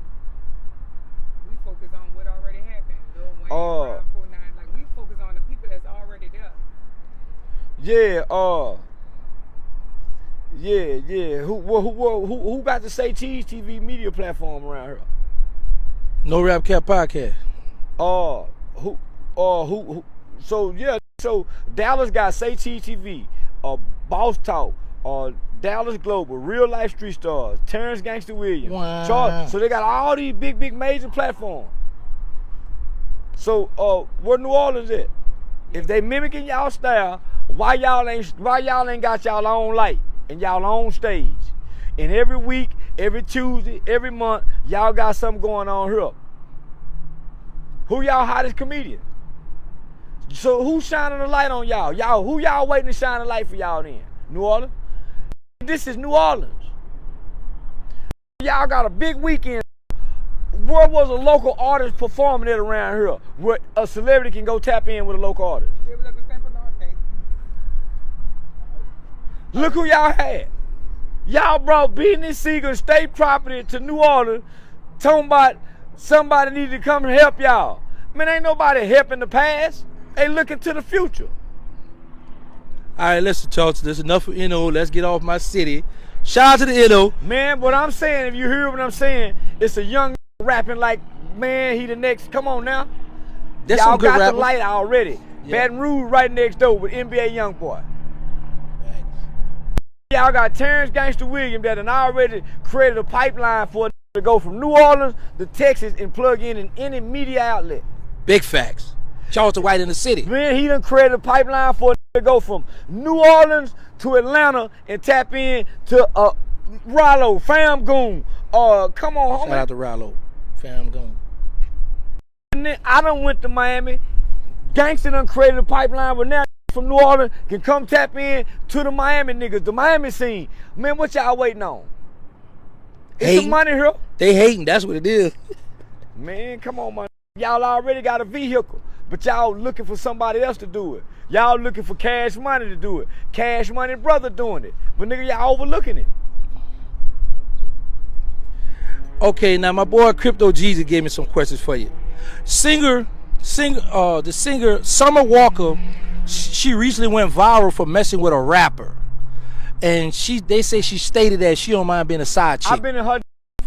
We focus on what already happened. Lil Wayne, Rob 49. Like, we focus on the people that's already there. Yeah. Who got the Say Cheese TV media platform around here? No Rap Cap Podcast. So Dallas got Say Cheese TV, Boss Talk, Dallas Global, Real Life Street Stars, Terrance Gangsta Williams. Wow. So they got all these big major platforms. So where New Orleans at? If they mimicking y'all style, why y'all ain't got y'all own light and y'all own stage? And every week, every Tuesday, every month, y'all got something going on here. Who y'all hottest comedian? So who's shining the light on y'all? Who y'all waiting to shine the light for y'all then? New Orleans? This is New Orleans. Y'all got a big weekend. Where was a local artist performing it around here where a celebrity can go tap in with a local artist? Look who y'all had. Y'all brought Business Seeger State Property to New Orleans talking about somebody needed to come and help y'all. Man, ain't nobody helping the past. They looking to the future. All right, listen, Charleston. There's enough for NO. Let's get off my city. Shout out to the NO. Man, what I'm saying, if you hear what I'm saying, it's a young rapping like, man, he the next. Come on now. That's y'all some good got rappers. the light already. Yeah. Baton Rouge right next door with NBA Youngboy. Y'all got Terrance Gangsta Williams that done already created a pipeline for it to go from New Orleans to Texas and plug in any media outlet. Big facts. Charleston White in the city. Man, he done created a pipeline for it to go from New Orleans to Atlanta and tap in to Rollo, Fam Goon. Come on, homie. Shout out to Rollo, Fam Goon. And then I done went to Miami. Gangsta done created a pipeline, but now from New Orleans can come tap in to the Miami niggas, the Miami scene. Man, what y'all waiting on? It's some money here. They hating, that's what it is. Man, come on, man. Y'all already got a vehicle, but y'all looking for somebody else to do it. Y'all looking for Cash Money to do it. Cash Money brother doing it. But nigga, y'all overlooking it. Okay, now my boy Crypto Geezy gave me some questions for you. The singer Summer Walker, she recently went viral for messing with a rapper, and they say she stated that she don't mind being a side chick. I've been in her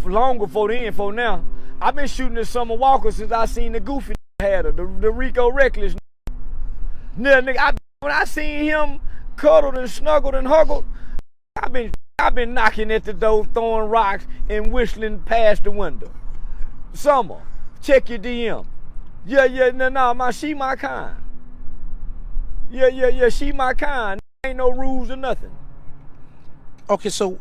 long before then, for now. I've been shooting this Summer Walker since I seen the goofy had her, the Rico Reckless. Nigga, when I seen him cuddled and snuggled and huggled, I've been knocking at the door, throwing rocks and whistling past the window. Summer, check your DM. Yeah, no, she my kind. Yeah, she my kind. Ain't no rules or nothing. Okay, so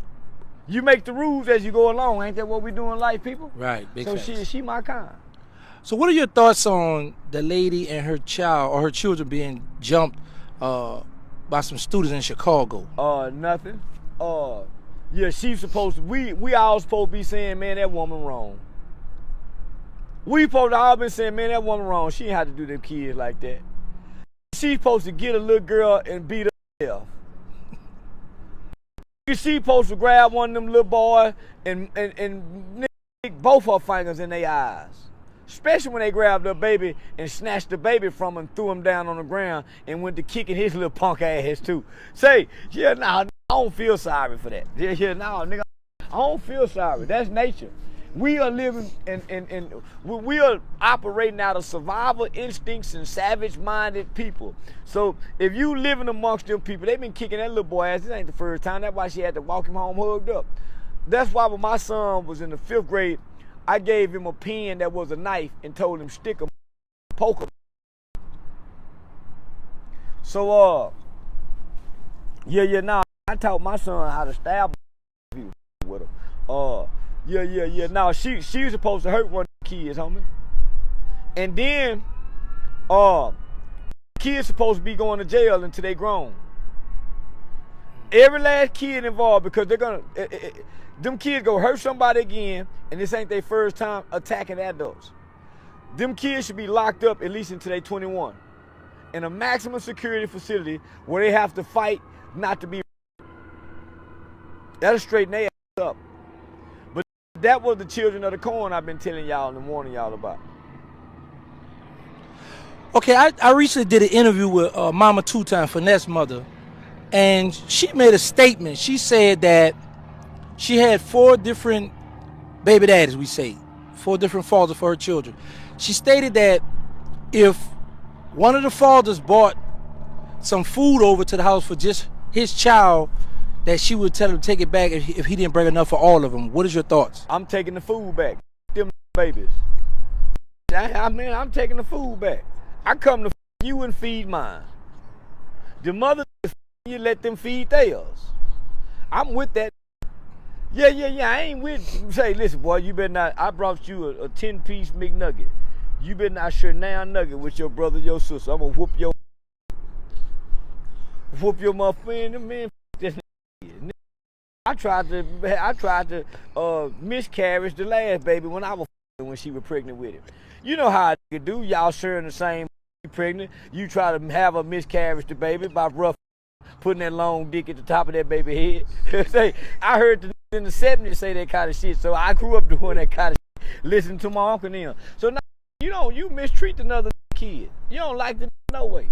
you make the rules as you go along. Ain't that what we do in life, people? Right, big so facts. she my kind. So what are your thoughts on the lady and her child or her children being jumped by some students in Chicago? Nothing. Yeah, she's supposed to, we all supposed to be saying, man, that woman wrong. We supposed to all been saying, man, that woman wrong. She ain't had to do them kids like that. She's supposed to get a little girl and beat herself. She's supposed to grab one of them little boys and stick both her fingers in their eyes. Especially when they grabbed her baby and snatched the baby from him, threw him down on the ground, and went to kicking his little punk ass too. Say, yeah, nah, I don't feel sorry for that. Yeah, nah, nigga, I don't feel sorry. That's nature. We are living we are operating out of survival instincts and savage-minded people. So if you living amongst them people, they've been kicking that little boy ass. This ain't the first time. That's why she had to walk him home hugged up. That's why when my son was in the 5th grade, I gave him a pen that was a knife and told him stick him, poke him. So nah, I taught my son how to stab him with him. Yeah. Now she was supposed to hurt one of the kids, homie. And then kids supposed to be going to jail until they grown. Every last kid involved, because they're gonna them kids go hurt somebody again, and this ain't their first time attacking adults. Them kids should be locked up at least until they 21 in a maximum security facility where they have to fight not to be. That'll straighten their ass up. But that was the children of the corn I've been telling y'all and warning y'all about. Okay, I recently did an interview with Mama Two-Time, Finesse mother, and she made a statement. She said that she had 4 different baby daddies, we say, 4 different fathers for her children. She stated that if one of the fathers brought some food over to the house for just his child, that she would tell him to take it back if he didn't bring enough for all of them. What is your thoughts? I'm taking the food back. Them babies. I'm taking the food back. I come to you and feed mine. The mother, you let them feed theirs. I'm with that. Yeah. I ain't with. Say, listen, boy, you better not. I brought you a 10-piece McNugget. You better not share now nugget with your brother, your sister. I'm gonna whoop your motherfucker, man. This nigga. I tried to miscarriage the last baby when she was pregnant with him. You know how I do. Y'all sharing the same pregnant. You try to have a miscarriage the baby by rough putting that long dick at the top of that baby head. Say, I heard the in the 70s say that kind of shit, so I grew up doing that kind of shit, listening to my uncle and them. So now you mistreat another kid. You don't like the no way.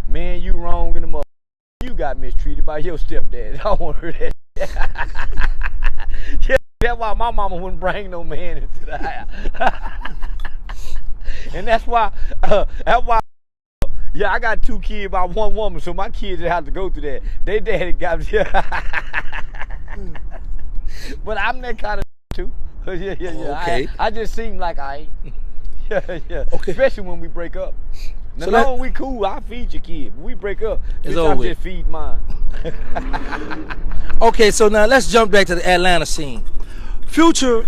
Man, you wrong in the mother. You got mistreated by your stepdad. I don't want to hear that. Yeah, that's why my mama wouldn't bring no man into the house. And that's why yeah, I got 2 kids by 1 woman, so my kids didn't have to go through that. They daddy got but I'm that kind of too. Yeah. Okay. I just seem like I ain't. Yeah. Okay. Especially when we break up. Now, So long we cool, I feed your kid. When we break up, It's bitch, over I with. just feed mine. Okay, so now let's jump back to the Atlanta scene. Future,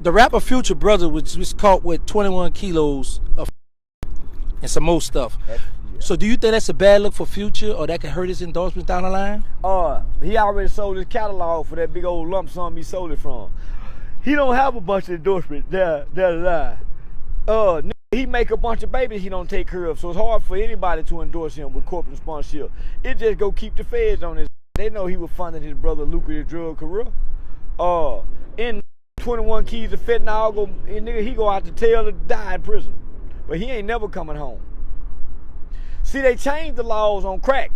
the rapper Future brother was caught with 21 kilos of and some more stuff. So do you think that's a bad look for Future, or that could hurt his endorsements down the line? He already sold his catalog for that big old lump sum he sold it from. He don't have a bunch of endorsements. That's a lie. He make a bunch of babies he don't take care of, so it's hard for anybody to endorse him with corporate sponsorship. It just go keep the feds on his. They know he was funding his brother lucrative drug career. In 21 keys of fentanyl, nigga, he go out to tail to die in prison. But he ain't never coming home. See, they changed the laws on crack.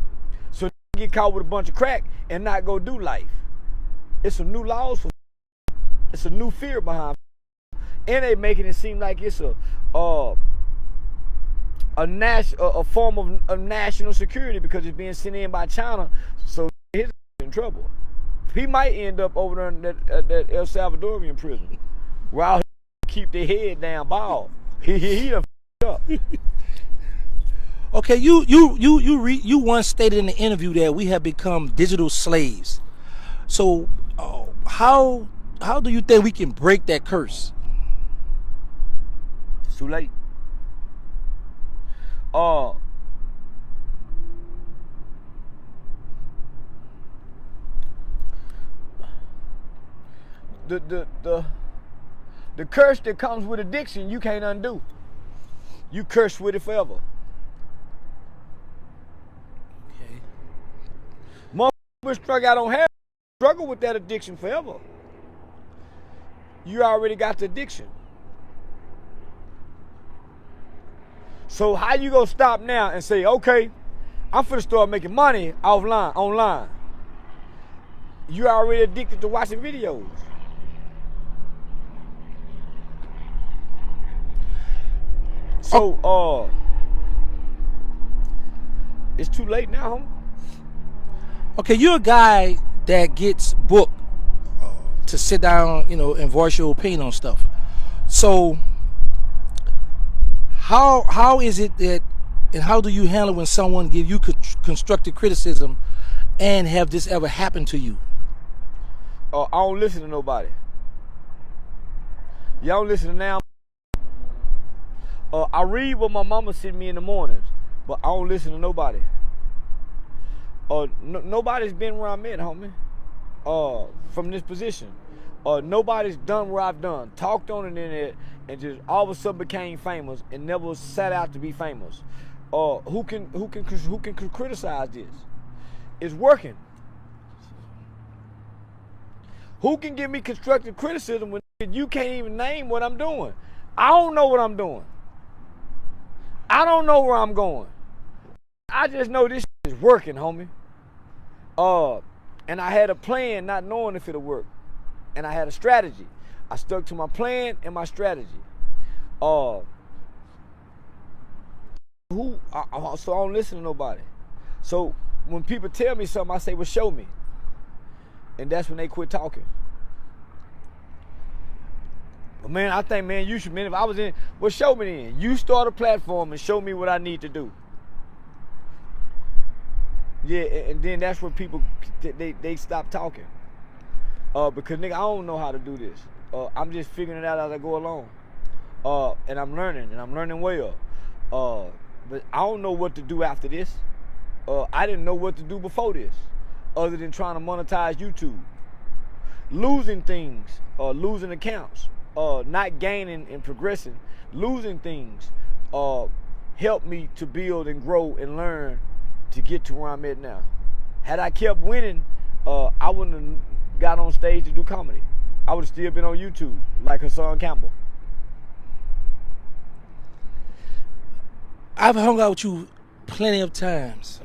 So you get caught with a bunch of crack and not go do life. It's some new laws for it's a new fear behind and they making it seem like it's a form of national security because it's being sent in by China, so he's in trouble. He might end up over there in that El Salvadorian prison, while he keep their head down bald. He done up. Okay, you once stated in the interview that we have become digital slaves. So how do you think we can break that curse? It's too late. The curse that comes with addiction, you can't undo. You curse with it forever. Okay. Motherfuckers struggle out on heroin, struggle with that addiction forever. You already got the addiction. So how you gonna stop now and say, okay, I'm finna start making money online? You already addicted to watching videos. So it's too late now, homie. Okay, you're a guy that gets booked to sit down, and voice your opinion on stuff. So how is it that, and how do you handle when someone give you constructive criticism, and have this ever happened to you? I don't listen to nobody. Y'all don't listen to now. I read what my mama sent me in the mornings, but I don't listen to nobody. Nobody's been where I'm at, homie. From this position. Nobody's done what I've done. Talked on the internet and just all of a sudden became famous and never set out to be famous. Who can criticize this? It's working. Who can give me constructive criticism when you can't even name what I'm doing? I don't know what I'm doing. I don't know where I'm going. I just know this is working, homie. And I had a plan not knowing if it'll work. And I had a strategy. I stuck to my plan and my strategy. So I don't listen to nobody. So when people tell me something, I say, well, show me. And that's when they quit talking. But man, I think, man, you should, man, if I was in, well, show me then. You start a platform and show me what I need to do. Yeah, and then that's where people, they stop talking. Because, nigga, I don't know how to do this. I'm just figuring it out as I go along. And I'm learning well. But I don't know what to do after this. I didn't know what to do before this, other than trying to monetize YouTube. Losing things, losing accounts, not gaining and progressing, losing things, helped me to build and grow and learn to get to where I'm at now. Had I kept winning, I wouldn't have got on stage to do comedy. I would have still been on YouTube, like Hassan Campbell. I've hung out with you plenty of times,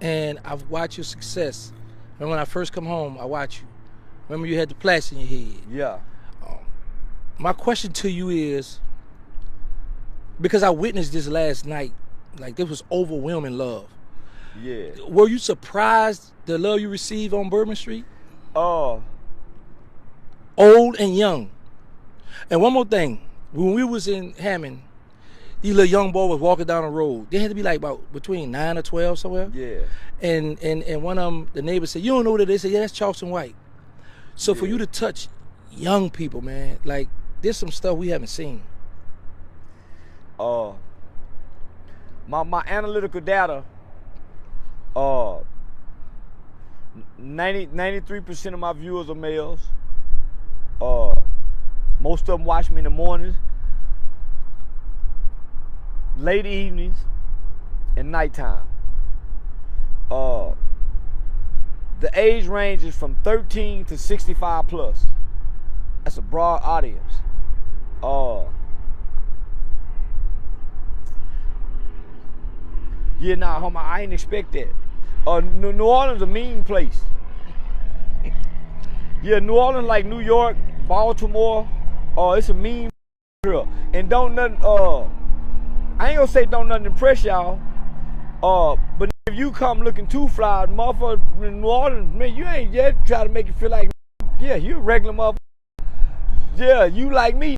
and I've watched your success. And when I first come home, I watch you. Remember, you had the plaques in your head. Yeah. My question to you is, because I witnessed this last night, like this was overwhelming love. Yeah. Were you surprised the love you received on Bourbon Street? Oh. Old and young. And one more thing, when we was in Hammond, these little young boy was walking down the road. They had to be like about between 9 or 12 somewhere. Yeah. And one of them, the neighbor said, "You don't know what it is?" They said, "Yeah, that's Charleston White." So for you to touch young people, man, like there's some stuff we haven't seen. My analytical data, 93% of my viewers are males. Most of them watch me in the mornings, late evenings, and nighttime. The age range is from 13 to 65 plus. That's a broad audience. Yeah, nah, homie, I ain't expect that. New Orleans a mean place. Yeah, New Orleans like New York, Baltimore. It's a mean girl. And don't nothing, I ain't gonna say don't nothing impress y'all. But if you come looking too fly, motherfucker in New Orleans, man, you ain't yet try to make it feel like, yeah, you a regular motherfucker. Yeah, you like me.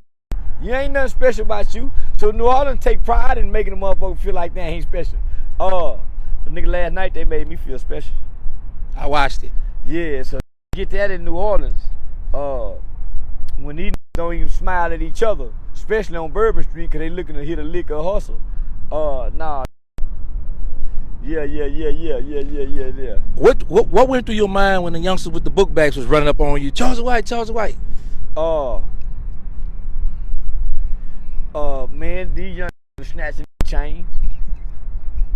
You ain't nothing special about you. So New Orleans take pride in making a motherfucker feel like they ain't special. But nigga, last night they made me feel special. I watched it. Yeah, so get that in New Orleans. When these don't even smile at each other, especially on Bourbon Street, because they looking to hit a lick or hustle. Nah. Yeah. What went through your mind when the youngsters with the book bags was running up on you? Charles White. Man, these young snatching chains,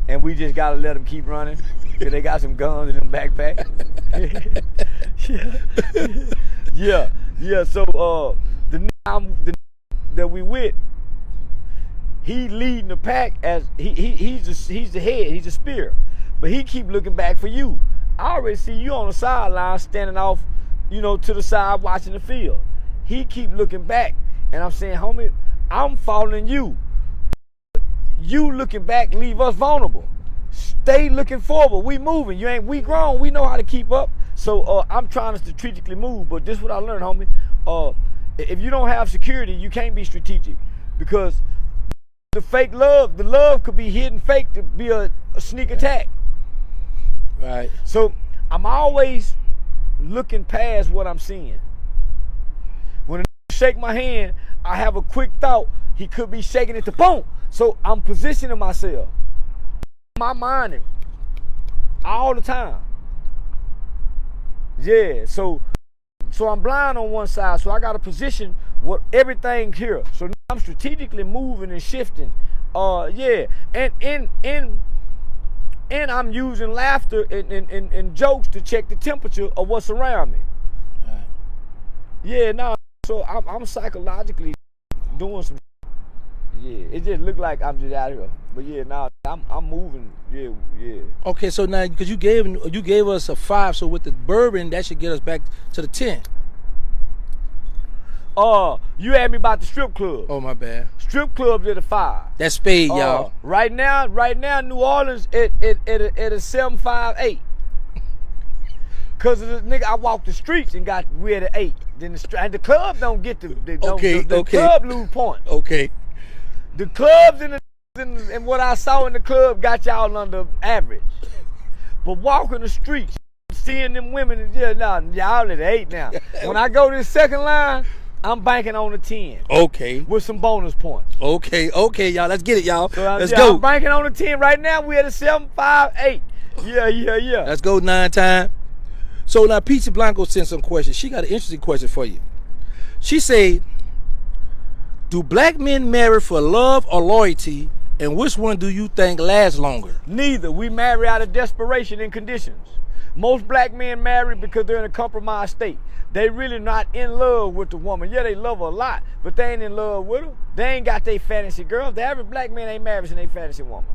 and we just gotta let them keep running because they got some guns in them backpacks. Yeah. So the that we with, he leading the pack as he's the head, he's the spear, but he keep looking back for you. I already see you on the sideline standing off, to the side watching the field. He keep looking back, and I'm saying, homie, I'm following you. You looking back leave us vulnerable. Stay looking forward. We moving. We grown. We know how to keep up. So I'm trying to strategically move, but this is what I learned, homie. If you don't have security, you can't be strategic, because the love could be hidden fake to be a sneak attack. Right. So I'm always looking past what I'm seeing. When a shake my hand, I have a quick thought, he could be shaking it to boom. So I'm positioning myself. My mind all the time. Yeah, so I'm blind on one side, so I got to position everything here. So now I'm strategically moving and shifting. Yeah, and I'm using laughter and jokes to check the temperature of what's around me. Right. Yeah, no. So I'm psychologically doing some. Yeah, it just look like I'm just out here, but yeah, now I'm moving. Yeah. Okay, so now because you gave us a 5, so with the bourbon that should get us back to the 10. You asked me about the strip club. Oh, my bad. Strip clubs at a 5. That's spade, y'all. Right now, New Orleans at a 7.58. Cause of the nigga, I walked the streets and we at an 8. Then the club don't get the club lose points. Okay. The clubs and what I saw in the club got y'all under average. But walking the streets, seeing them women, y'all at 8 now. When I go to the second line, I'm banking on a 10. Okay. With some bonus points. Okay, y'all. Let's get it, y'all. So Let's go. I'm banking on a 10 right now. We at a 7.58. Yeah. Let's go 9 time. So now Pizza Blanco sent some questions. She got an interesting question for you. She said, do black men marry for love or loyalty, and which one do you think lasts longer? Neither. We marry out of desperation and conditions. Most black men marry because they're in a compromised state. They really not in love with the woman. Yeah, they love her a lot, but they ain't in love with her. They ain't got their fantasy girl. The average black man ain't married to their fantasy woman.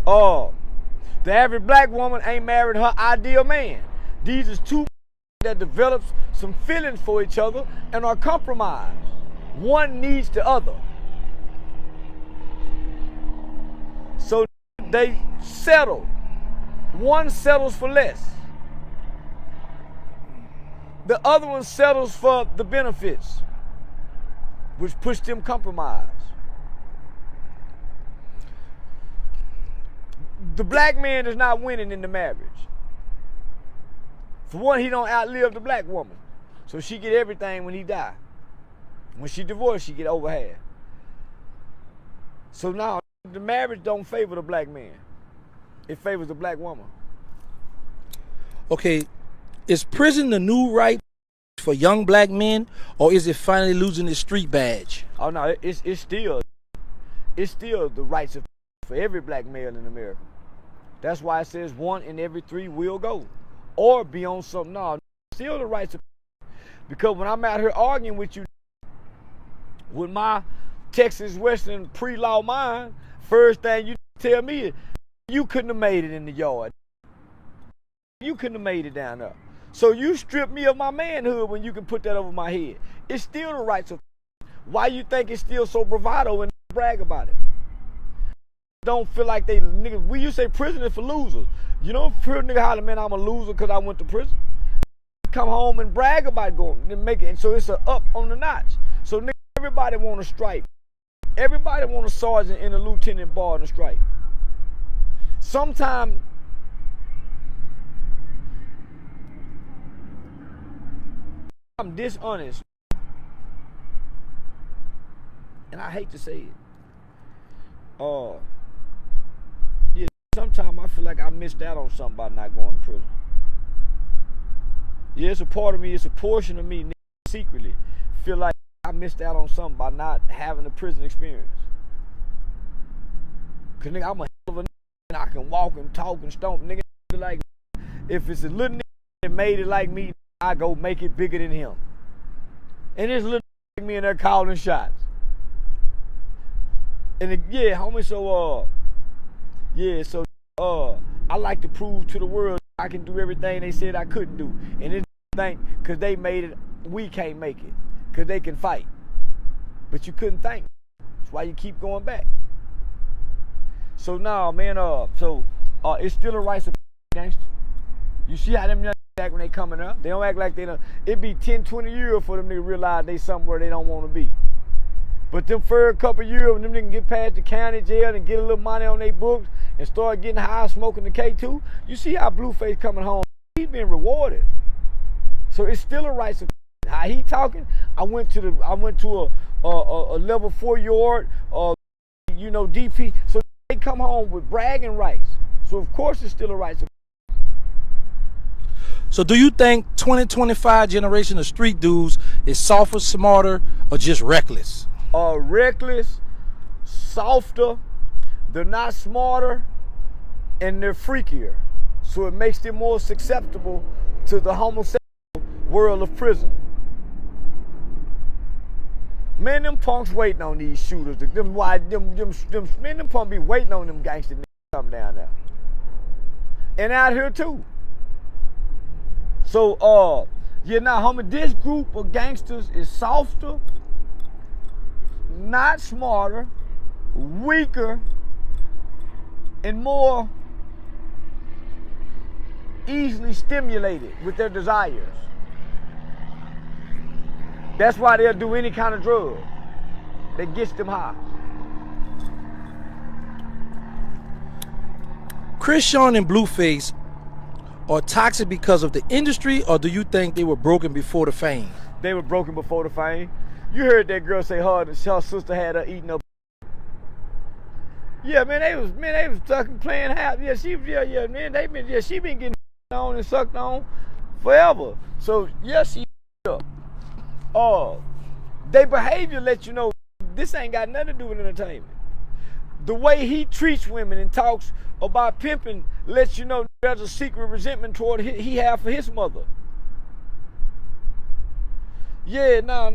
The average black woman ain't married her ideal man. These is two that develops some feelings for each other and are compromised. One needs the other. So they settle. One settles for less. The other one settles for the benefits, which push them compromise. The black man is not winning in the marriage. For one, he don't outlive the black woman. So she get everything when he die. When she divorced, she get over half. So now, the marriage don't favor the black man. It favors the black woman. Okay, is prison the new right for young black men, or is it finally losing its street badge? Oh no, it's still the rights for every black male in America. That's why it says 1 in every 3 will go, or be on something. No, still the rights of. Because when I'm out here arguing with you, with my Texas Western pre-law mind, first thing you tell me is, you couldn't have made it in the yard. You couldn't have made it down there. So you strip me of my manhood when you can put that over my head. It's still the rights of. Why you think it's still so bravado and brag about it? Don't feel like they, nigga, we used to say prison is for losers. You don't feel nigga holler, man, I'm a loser because I went to prison. Come home and brag about going and make it. And so it's a up on the notch. So nigga, everybody want to strike. Everybody want a sergeant and a lieutenant bar on a strike. Sometimes I'm dishonest. And I hate to say it. Yeah, sometimes I feel like I missed out on something by not going to prison. Yeah, it's a part of me, it's a portion of me secretly feel like I missed out on something by not having a prison experience. Cause nigga, I'm a hell of a nigga and I can walk and talk and stomp. Nigga, feel like if it's a little nigga that made it like me, I go make it bigger than him. And this little nigga like me and they're calling shots. And yeah, homie, so I like to prove to the world I can do everything they said I couldn't do. And this think cause they made it, we can't make it. Cause they can fight. But you couldn't think. That's why you keep going back. So now, man, it's still a rights of gangster. You see how them young act when they coming up? They don't act like they don't. It be 10, 20 years for them to realize they somewhere they don't want to be. But them for a couple years, when them niggas get past the county jail and get a little money on their books and start getting high, smoking the K2, you see how Blueface coming home, he's being rewarded. So it's still a rights of how he talking. I went to a level 4 yard, DP. So they come home with bragging rights. So of course it's still a rights of. So do you think 2025 generation of street dudes is softer, smarter, or just reckless? Reckless, softer, they're not smarter, and they're freakier. So it makes them more susceptible to the homosexual world of prison. Man, them punks waiting on these shooters. Them punks be waiting on them gangsters to come down there. And out here too. So, now, homie, this group of gangsters is softer, not smarter, weaker, and more easily stimulated with their desires. That's why they'll do any kind of drug that gets them high. Chris Sean and Blueface are toxic because of the industry, or do you think they were broken before the fame? They were broken before the fame. You heard that girl say her sister had her eating up. Yeah, man, they was fucking playing house. Yeah, she been getting on and sucked on forever. So yeah, she up. Their behavior lets you know this ain't got nothing to do with entertainment. The way he treats women and talks about pimping lets you know there's a secret resentment toward he have for his mother. Yeah, no.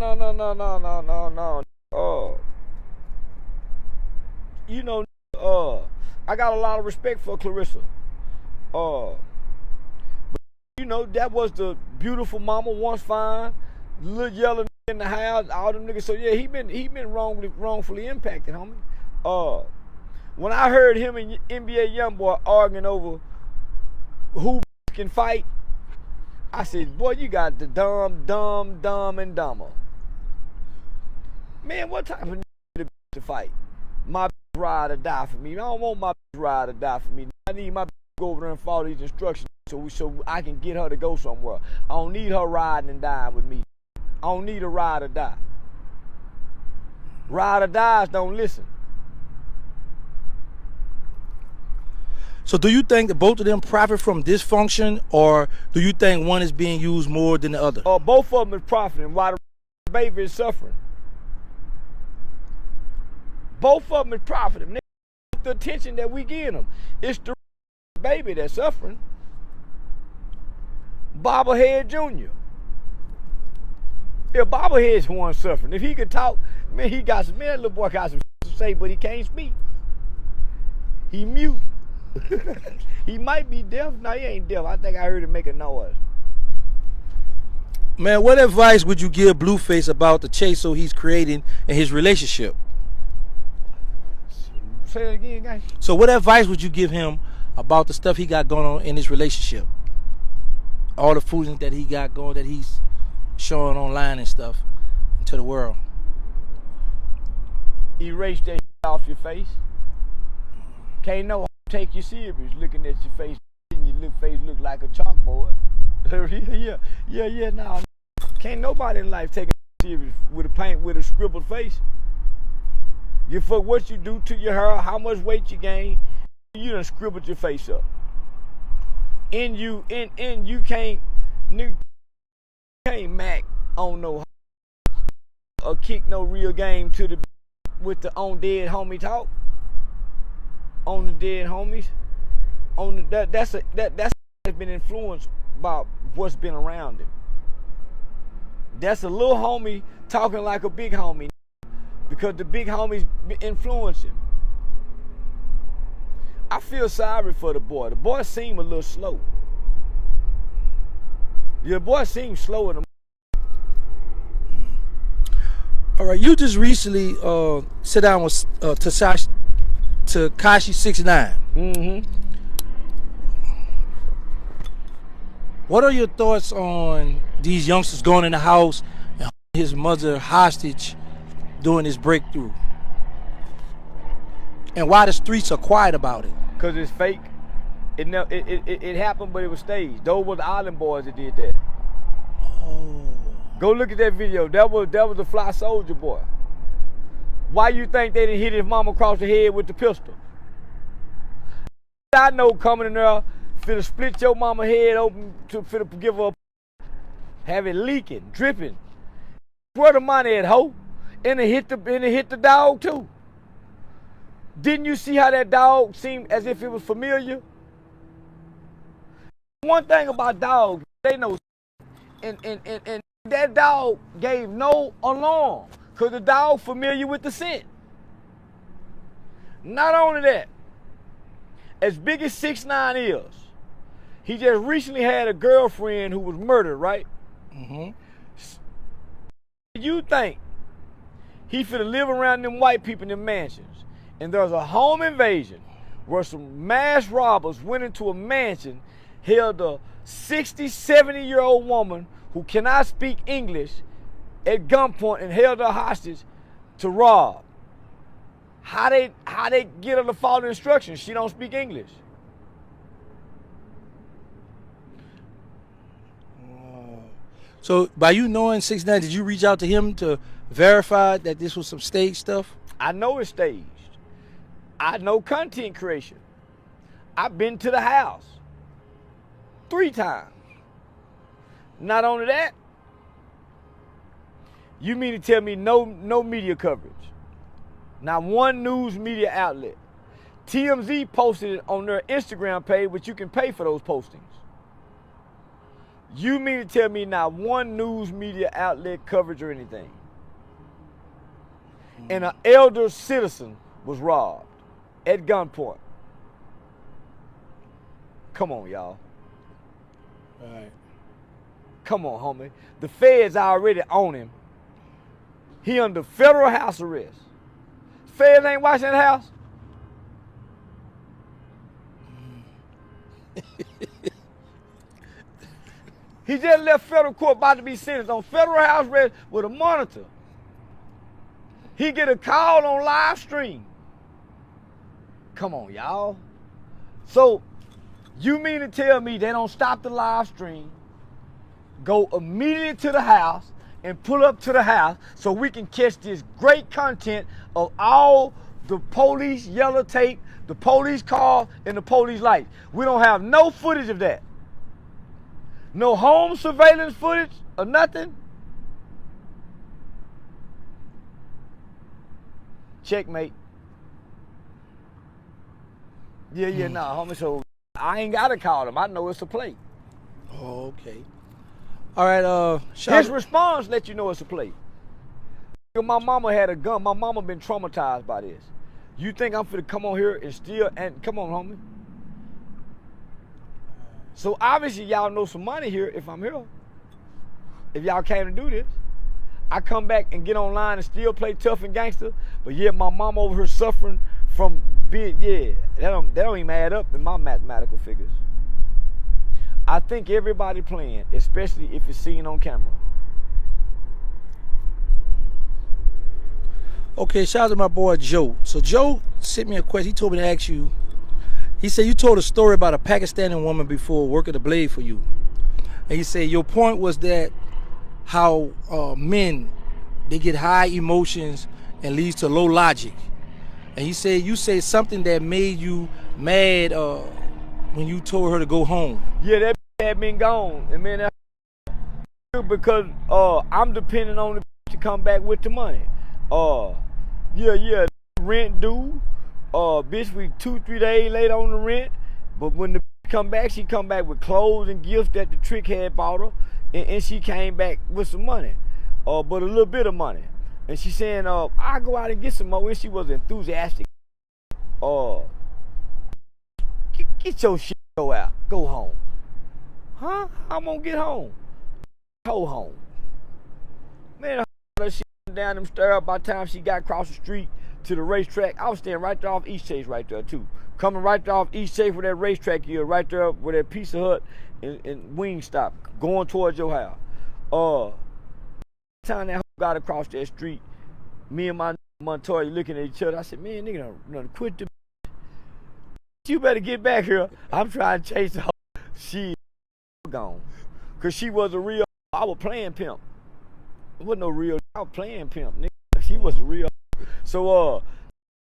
I got a lot of respect for Clarissa. But that was the beautiful mama once fine, little yellow in the house, all them niggas. So yeah, he been wrongfully impacted, homie. When I heard him and NBA Youngboy arguing over who can fight, I said, boy, you got the dumb, and dumber. Man, what type of nigga to fight? My ride or die for me. I don't want my ride or die for me. I need my to go over there and follow these instructions so I can get her to go somewhere. I don't need her riding and dying with me. I don't need a ride or die. Ride or dies don't listen. So do you think that both of them profit from dysfunction, or do you think one is being used more than the other? Both of them is profiting while the baby is suffering. Both of them is profiting. The attention that we give them. It's the baby that's suffering. Bobblehead Jr. Yeah, bobblehead's the one suffering. If he could talk, man, that little boy got some to say, but he can't speak. He mute. He might be deaf. No, he ain't deaf. I think I heard him make a noise. Man, what advice would you give Blueface about the chase he's creating in his relationship? Say that again, guys. So what advice would you give him about the stuff he got going on in his relationship? All the foolishness that he got going, that he's showing online and stuff to the world. Erase that off your face. Can't no take you serious looking at your face and your face look like a chalkboard. yeah, nah. Can't nobody in life take it serious with a scribbled face. You for what you do to your hair, how much weight you gain, you done scribbled your face up. You can't mac on no or kick no real game to the with the on dead homie talk. On the dead homies. On the, that's been influenced by what's been around him. That's a little homie talking like a big homie because the big homies influence him. I feel sorry for the boy. The boy seemed a little slow. Yeah, the boy seemed slower than. All right, you just recently sit down with Tekashi 6ix9ine. Mm-hmm. What are your thoughts on these youngsters going in the house and his mother hostage during this breakthrough? And why the streets are quiet about it? Because it's fake. It happened, but it was staged. Those were the Island Boys that did that. Oh. Go look at that video. That was the Fly Soldier Boy. Why you think they didn't hit his mama across the head with the pistol? I know coming in there, finna split your mama head open to finna give her have it leaking, dripping. Where the money at, ho? And it hit the dog too. Didn't you see how that dog seemed as if it was familiar? One thing about dogs, they know, and that dog gave no alarm because the dog familiar with the scent. Not only that, as big as 6ix9ine is, he just recently had a girlfriend who was murdered, right? Mm-hmm. You think he finna live around them white people in them mansions, and there's a home invasion where some mass robbers went into a mansion, held a 60, 70-year-old woman who cannot speak English at gunpoint and held her hostage to rob. How they get her to follow instructions? She don't speak English. So by you knowing 6ix9ine, did you reach out to him to verify that this was some stage stuff? I know it's staged. I know content creation. I've been to the house 3 times. Not only that, you mean to tell me no media coverage? Not one news media outlet. TMZ posted it on their Instagram page, but you can pay for those postings. You mean to tell me not one news media outlet coverage or anything? And an elder citizen was robbed at gunpoint. Come on, y'all. All right. Come on, homie. The feds already on him. He under federal house arrest. Feds ain't watching that house. He just left federal court about to be sentenced on federal house arrest with a monitor. He get a call on live stream. Come on, y'all. So, you mean to tell me they don't stop the live stream, go immediately to the house, and pull up to the house so we can catch this great content of all the police yellow tape, the police car, and the police lights? We don't have no footage of that. No home surveillance footage or nothing. Checkmate. Yeah, nah, homie, so I ain't gotta call him. I know it's a play. Oh, okay. All right, His response let you know it's a play. My mama had a gun. My mama been traumatized by this. You think I'm finna come on here and steal? And come on, homie. So obviously y'all know some money here if I'm here. If y'all came to do this. I come back and get online and still play tough and gangster, but yet my mama over here suffering from big, that don't even add up in my mathematical figures. I think everybody playing, especially if it's seen on camera. Okay, shout out to my boy Joe. So Joe sent me a question. He told me to ask you. He said you told a story about a Pakistani woman before working the blade for you. And he said your point was that how men, they get high emotions and leads to low logic. And he said you said something that made you mad when you told her to go home. Yeah, that had been gone. And man, because I'm depending on the to come back with the money. Yeah, rent due. Bitch, we 2-3 days late on the rent. But when the come back, she come back with clothes and gifts that the trick had bought her. And she came back with some money. But a little bit of money. And she saying, I'll go out and get some more. And she was enthusiastic. Get your shit, go out. Go home. Huh? I'm gonna get home. Go home. Man, she down them stairs by the time she got across the street to the racetrack. I was staying right there off East Chase right there too. Coming right there off East Chase where that racetrack is, right there where that Pizza Hut and Wingstop, going towards your house. Time that got across that street, me and my Montoya looking at each other. I said, man, nigga, done quit the. You better get back here. I'm trying to chase her. She gone. Cause she was a real, I was playing pimp. It wasn't no real, I was playing pimp, nigga. She was a real. So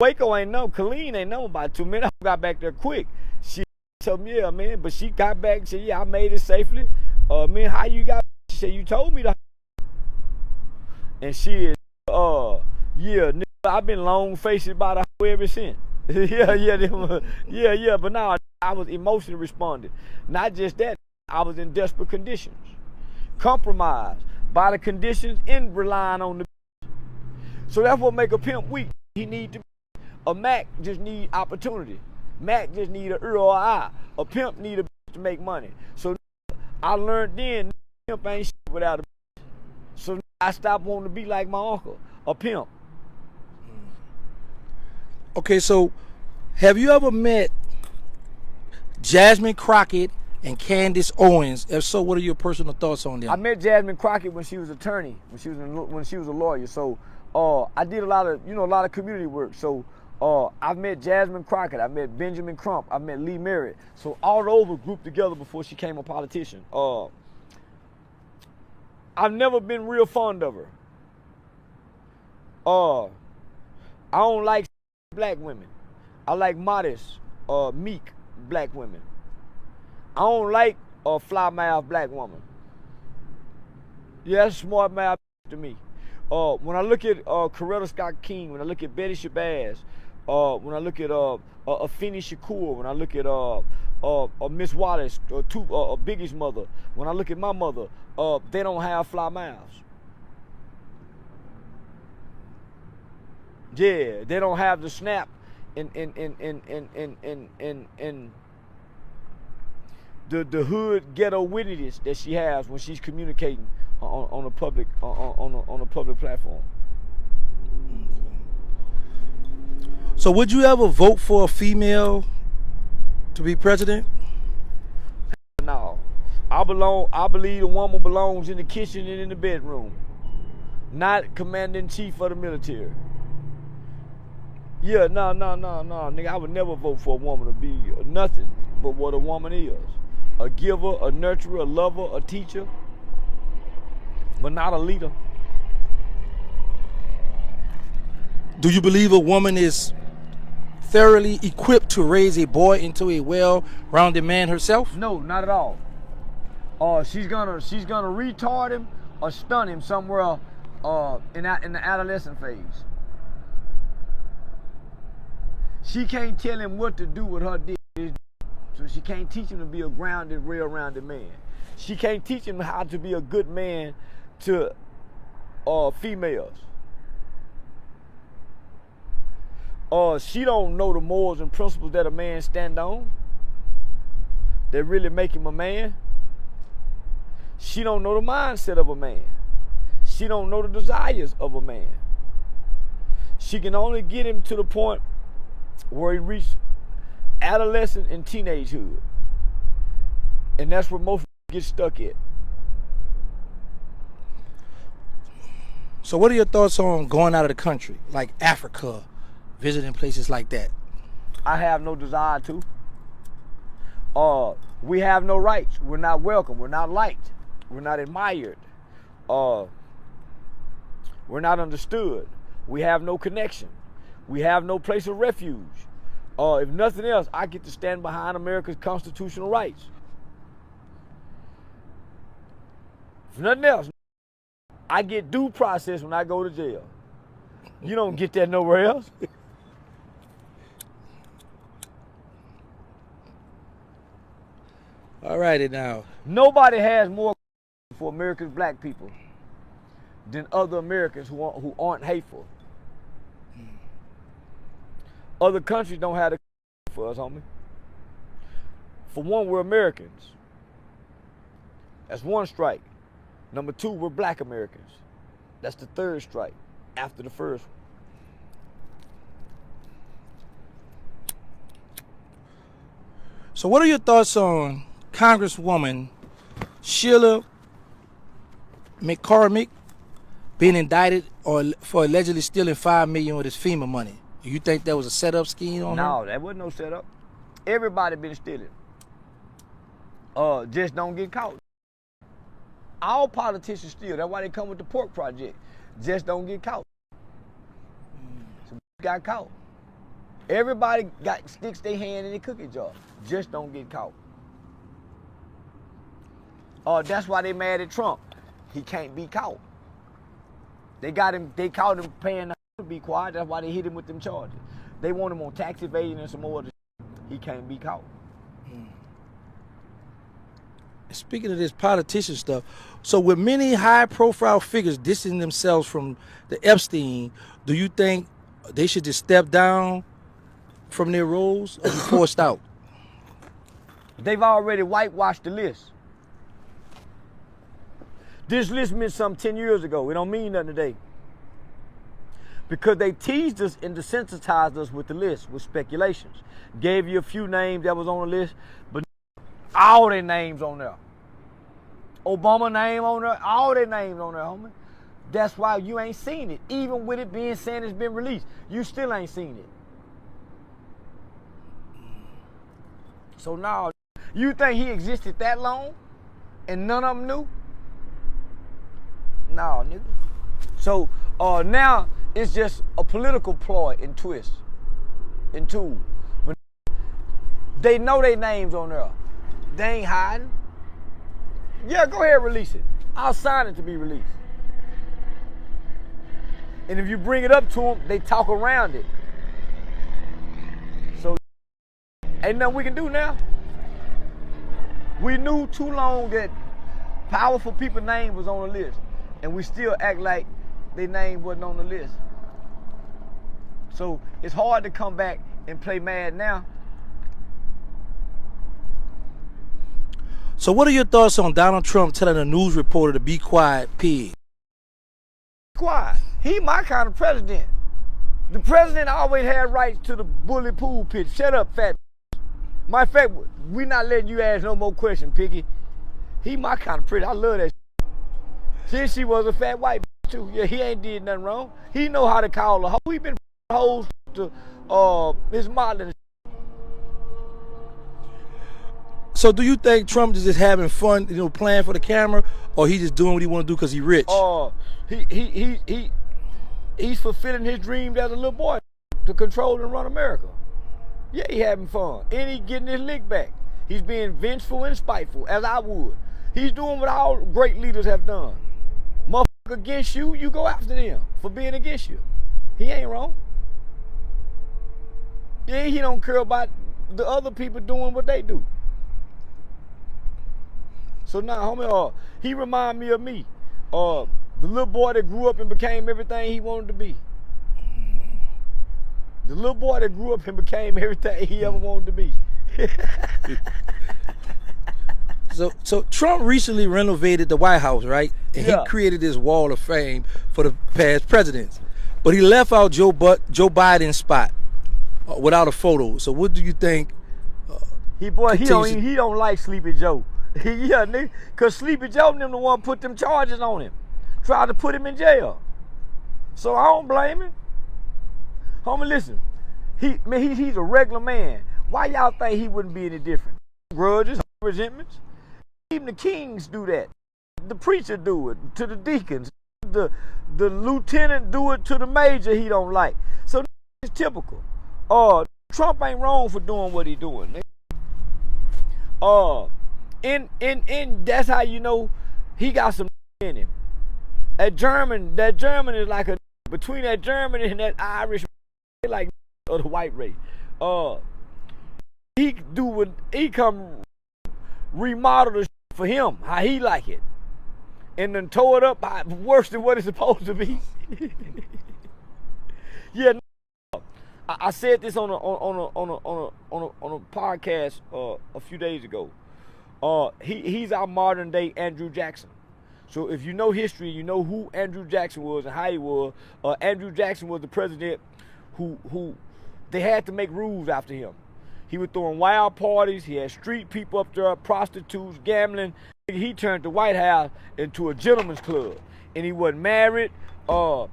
Waco ain't know, Colleen ain't know about 2 minutes. I got back there quick. She told me, yeah, man, but she got back and said, yeah, I made it safely. Man, how you got? She said, you told me to. And she is, yeah, nigga, I've been long-faced about her ever since. yeah, but now I was emotionally responding. Not just that, I was in desperate conditions. Compromised by the conditions and relying on the. So that's what make a pimp weak. He need to. A Mac just need opportunity. Mac just need a ear or an eye. A pimp need a to make money. So I learned then, pimp ain't shit without a. So I stopped wanting to be like my uncle, a pimp. Okay, so have you ever met Jasmine Crockett and Candace Owens? If so, what are your personal thoughts on them? I met Jasmine Crockett when she was an attorney, when she was a lawyer. So I did a lot of community work. So I've met Jasmine Crockett, I met Benjamin Crump, I met Lee Merritt. So all those were grouped together before she became a politician. I've never been real fond of her. I don't like black women. I like modest, meek black women. I don't like a fly-mouth black woman. Yeah, that's smart mouth to me. When I look at Coretta Scott King, when I look at Betty Shabazz, when I look at Afeni Shakur, when I look at Miss Wallace, Biggie's mother, when I look at my mother, they don't have fly mouths. Yeah, they don't have the snap and the hood ghetto wittiness that she has when she's communicating on a public platform. So would you ever vote for a female to be president? No. I believe a woman belongs in the kitchen and in the bedroom, not commander-in-chief of the military. Yeah, no, nigga, I would never vote for a woman to be nothing but what a woman is. A giver, a nurturer, a lover, a teacher, but not a leader. Do you believe a woman is thoroughly equipped to raise a boy into a well-rounded man herself? No, not at all. She's gonna retard him or stun him somewhere in the adolescent phase. She can't tell him what to do with her dick, so she can't teach him to be a grounded, well-rounded man. She can't teach him how to be a good man to females. She don't know the morals and principles that a man stand on that really make him a man. She don't know the mindset of a man. She don't know the desires of a man. She can only get him to the point where he reached adolescent and teenagehood. And that's where most get stuck at. So what are your thoughts on going out of the country, like Africa, visiting places like that? I have no desire to. We have no rights. We're not welcome. We're not liked. We're not admired. We're not understood. We have no connection. We have no place of refuge. If nothing else, I get to stand behind America's constitutional rights. If nothing else, I get due process when I go to jail. You don't get that nowhere else. All righty now. Nobody has more for America's black people than other Americans who aren't hateful. Other countries don't have the for us, homie. For one, we're Americans. That's one strike. Number two, we're black Americans. That's the third strike after the first one. So what are your thoughts on Congresswoman Sheila McCormick being indicted for allegedly stealing $5 million of his FEMA money? Do you think that was a setup scheme on her? No, that wasn't no setup. Everybody been stealing. Just don't get caught. All politicians steal. That's why they come with the pork project. Just don't get caught. So got caught. Everybody sticks their hand in the cookie jar. Just don't get caught. That's why they mad at Trump. He can't be caught. They caught him paying to be quiet. That's why they hit him with them charges. They want him on tax evasion and some more other shit. He can't be caught. Speaking of this politician stuff, so with many high-profile figures distancing themselves from the Epstein, do you think they should just step down from their roles or be forced out? They've already whitewashed the list. This list meant something 10 years ago. It don't mean nothing today. Because they teased us and desensitized us with the list, with speculations. Gave you a few names that was on the list, but all their names on there. Obama name on there, all their names on there, homie. That's why you ain't seen it. Even with it being saying it's been released, you still ain't seen it. So now, you think he existed that long and none of them knew? No, nigga. So now it's just a political ploy and twist and tool. When they know their names on there, they ain't hiding. Yeah, go ahead and release it. I'll sign it to be released. And if you bring it up to them, they talk around it. So ain't nothing we can do now. We knew too long that powerful people's name was on the list, and we still act like their name wasn't on the list. So it's hard to come back and play mad now. So what are your thoughts on Donald Trump telling a news reporter to be quiet, pig? Quiet. He my kind of president. The president always had rights to the bully pool pitch. Shut up, fat. Matter of fact, we not letting you ask no more questions, piggy. He my kind of president. I love that shit. Since she was a fat white bitch too. Yeah, he ain't did nothing wrong. He know how to call a hoe. He been hoes to his modeling. So do you think Trump is just having fun, playing for the camera, or he just doing what he want to do because he rich? He's fulfilling his dream as a little boy to control and run America. Yeah, he having fun. And he getting his lick back. He's being vengeful and spiteful, as I would. He's doing what all great leaders have done. Motherfucker against you, you go after them for being against you. He ain't wrong. Yeah, he don't care about the other people doing what they do. So now, homie, he remind me of me. The little boy that grew up and became everything he wanted to be. The little boy that grew up and became everything he ever wanted to be. So Trump recently renovated the White House, right? And he created this wall of fame for the past presidents. But he left out Joe Biden's spot without a photo. So what do you think? He don't like Sleepy Joe. Yeah, nigga, cause Sleepy Joe and them the one put them charges on him. Tried to put him in jail. So I don't blame him. Homie, listen. He's a regular man. Why y'all think he wouldn't be any different? Grudges, resentments. Even the kings do that. The preacher do it to the deacons. The lieutenant do it to the major he don't like. So it's typical. Trump ain't wrong for doing what he doing. In that's how you know he got some in him. That German is like a between that German and that Irish, like of the white race. He come remodel the for him how he like it, and then tore it up worse than what it's supposed to be. Yeah, I said this on a podcast a few days ago. He's our modern day Andrew Jackson. So if you know history, you know who Andrew Jackson was and how he was. Andrew Jackson was the president who they had to make rules after him. He was throwing wild parties. He had street people up there, prostitutes, gambling. He turned the White House into a gentleman's club, and he wasn't married. When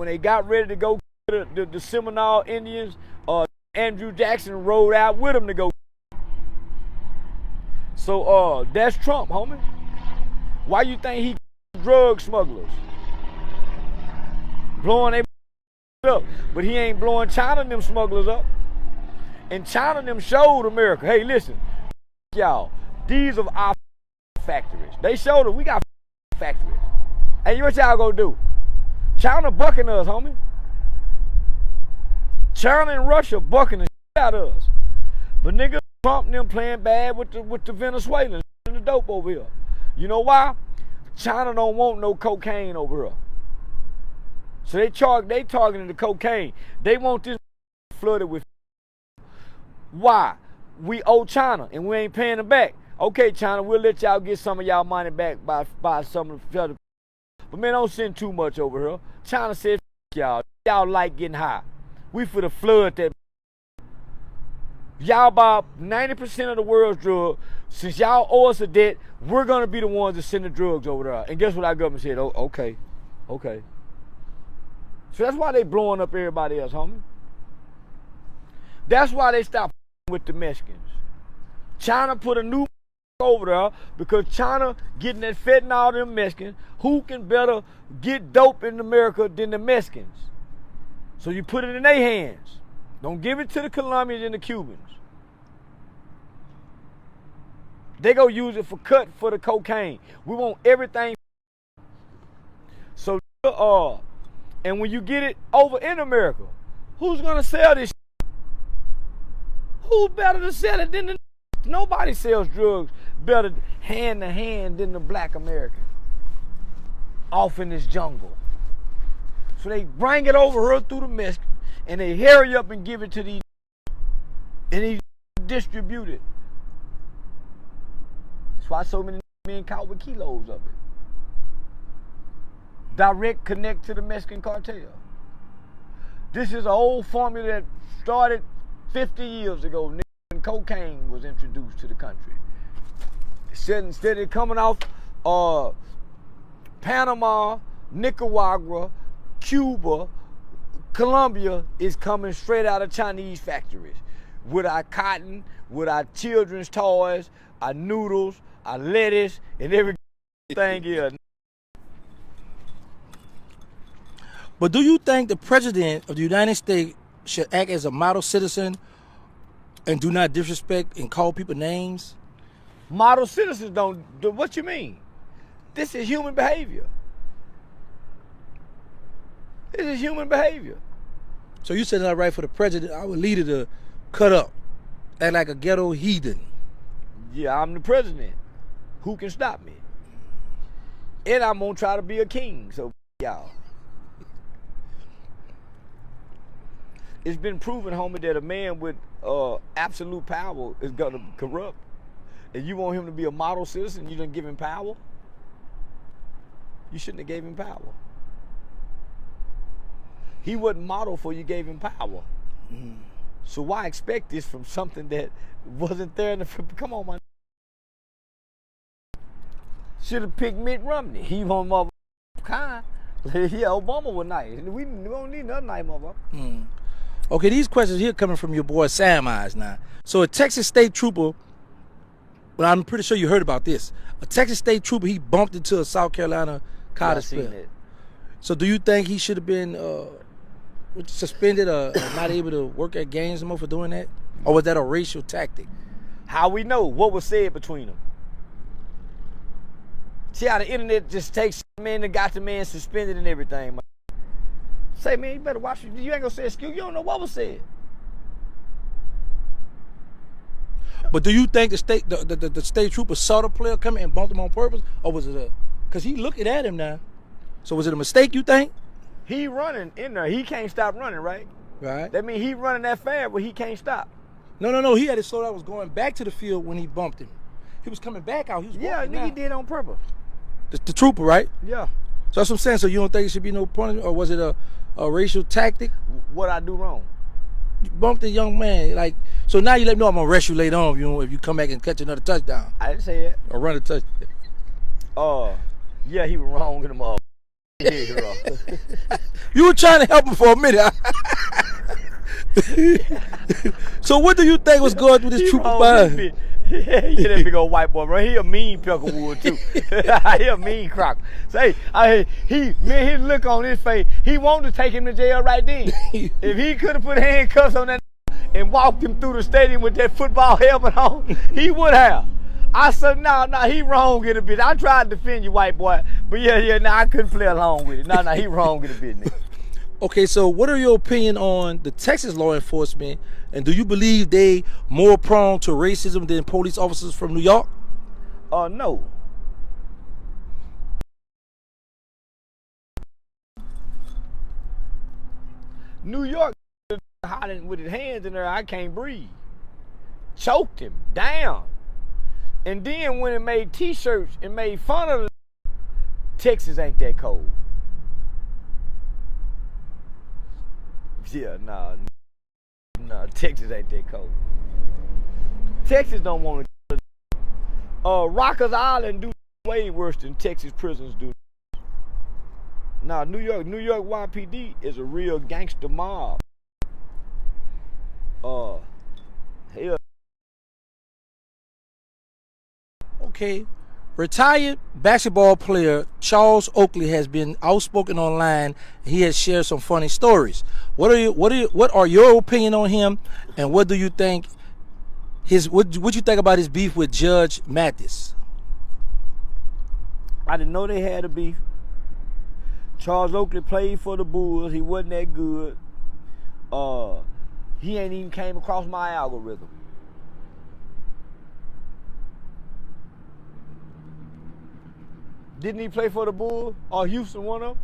they got ready to go the Seminole Indians, Andrew Jackson rode out with him to go. So that's Trump, homie. Why you think he drug smugglers? Blowing they up, but he ain't blowing China and them smugglers up. And China and them showed America, hey, listen, y'all, these are our factories. They showed us we got factories. Hey, what y'all gonna do? China bucking us, homie. China and Russia bucking the shit out of us. But nigga, Trump and them playing bad with the Venezuelans and the dope over here. You know why? China don't want no cocaine over here. So they targeting the cocaine. They want this flooded with. Why? We owe China and we ain't paying them back. Okay, China, we'll let y'all get some of y'all money back by some of the other. But man, don't send too much over here. China said, y'all. Y'all like getting high. We for the flood that. Y'all buy 90% of the world's drugs. Since y'all owe us a debt, we're gonna be the ones that send the drugs over there. And guess what our government said? Oh, okay. So that's why they blowing up everybody else, homie. That's why they stopped with the Mexicans. China put a new over there because China getting that fentanyl to the Mexicans. Who can better get dope in America than the Mexicans? So you put it in their hands. Don't give it to the Colombians and the Cubans. They go use it for the cocaine. We want everything. So and when you get it over in America, who's gonna sell this? Who's better to sell it than the? Nobody sells drugs better hand to hand than the black American. Off in this jungle. So they bring it over here through the Mexican, and they hurry up and give it to these, and they distribute it. That's why so many men caught with kilos of it. Direct connect to the Mexican cartel. This is an old formula that started 50 years ago when cocaine was introduced to the country. Instead of coming off Panama, Nicaragua, Cuba, Colombia is coming straight out of Chinese factories with our cotton, with our children's toys, our noodles, our lettuce, and everything else. But do you think the president of the United States should act as a model citizen and do not disrespect and call people names? Model citizens don't do what you mean? This is human behavior. This is human behavior. So you said it's not right for the president, our leader, to cut up, act like a ghetto heathen. Yeah, I'm the president. Who can stop me? And I'm gonna try to be a king. So y'all. It's been proven, homie, that a man with absolute power is gonna corrupt. And you want him to be a model citizen, you didn't give him power? You shouldn't have gave him power. He wasn't model for you gave him power. So why expect this from something that wasn't there in the, come on, man. Should have picked Mitt Romney. He won't mother kind. Yeah, Obama was nice. We don't need another nice motherfucker. Okay, these questions here coming from your boy Sam Eyes now. So a Texas state trooper, well, I'm pretty sure you heard about this. A Texas state trooper, he bumped into a South Carolina college player. So do you think he should have been suspended or not able to work at games anymore for doing that? Or was that a racial tactic? How we know what was said between them? See how the internet just takes man and got the man suspended and everything, man. Say, man, you better watch it. You ain't gonna say excuse. You don't know what was said. But do you think the state trooper saw the player coming and bumped him on purpose, or was it because he looking at him now? So was it a mistake, you think? He running in there. He can't stop running, right? Right. That means he running that fast, but he can't stop. No. He had it so that was going back to the field when he bumped him. He was coming back out. He was nigga, he did on purpose. The trooper, right? Yeah. So that's what I'm saying. So you don't think it should be no punishment, or was it a racial tactic? What I do wrong? You bumped the young man, like, so now you let me know I'm gonna arrest you later on if you come back and catch another touchdown. I didn't say that. Or run a touchdown. Yeah, he was wrong in the mother. He wrong. You were trying to help him for a minute. So what do you think was going through this trooper mind? Yeah, that big old white boy, bro. He a mean Peckerwood too. He a mean crock. Say, he look on his face. He wanted to take him to jail right then. If he could have put handcuffs on that and walked him through the stadium with that football helmet on, he would have. I said, no, he wrong in a bit. I tried to defend you, white boy, but I couldn't play along with it. No, he wrong in a bit, nigga. Okay, so what are your opinion on the Texas law enforcement, and do you believe they more prone to racism than police officers from New York? No. New York hiding with his hands in there, I can't breathe. Choked him down. And then when it made t-shirts and made fun of Texas ain't that cold. Yeah, nah, Texas ain't that cold. Texas don't want to. Rikers Island do way worse than Texas prisons do. Nah, New York YPD is a real gangster mob. Hell. Okay. Retired basketball player Charles Oakley has been outspoken online. He has shared some funny stories. What are your opinion on him, and what do you think what you think about his beef with Judge Mathis? I didn't know they had a beef. Charles Oakley played for the Bulls. He wasn't that good. He ain't even came across my algorithm. Didn't he play for the Bulls or Houston, one of them?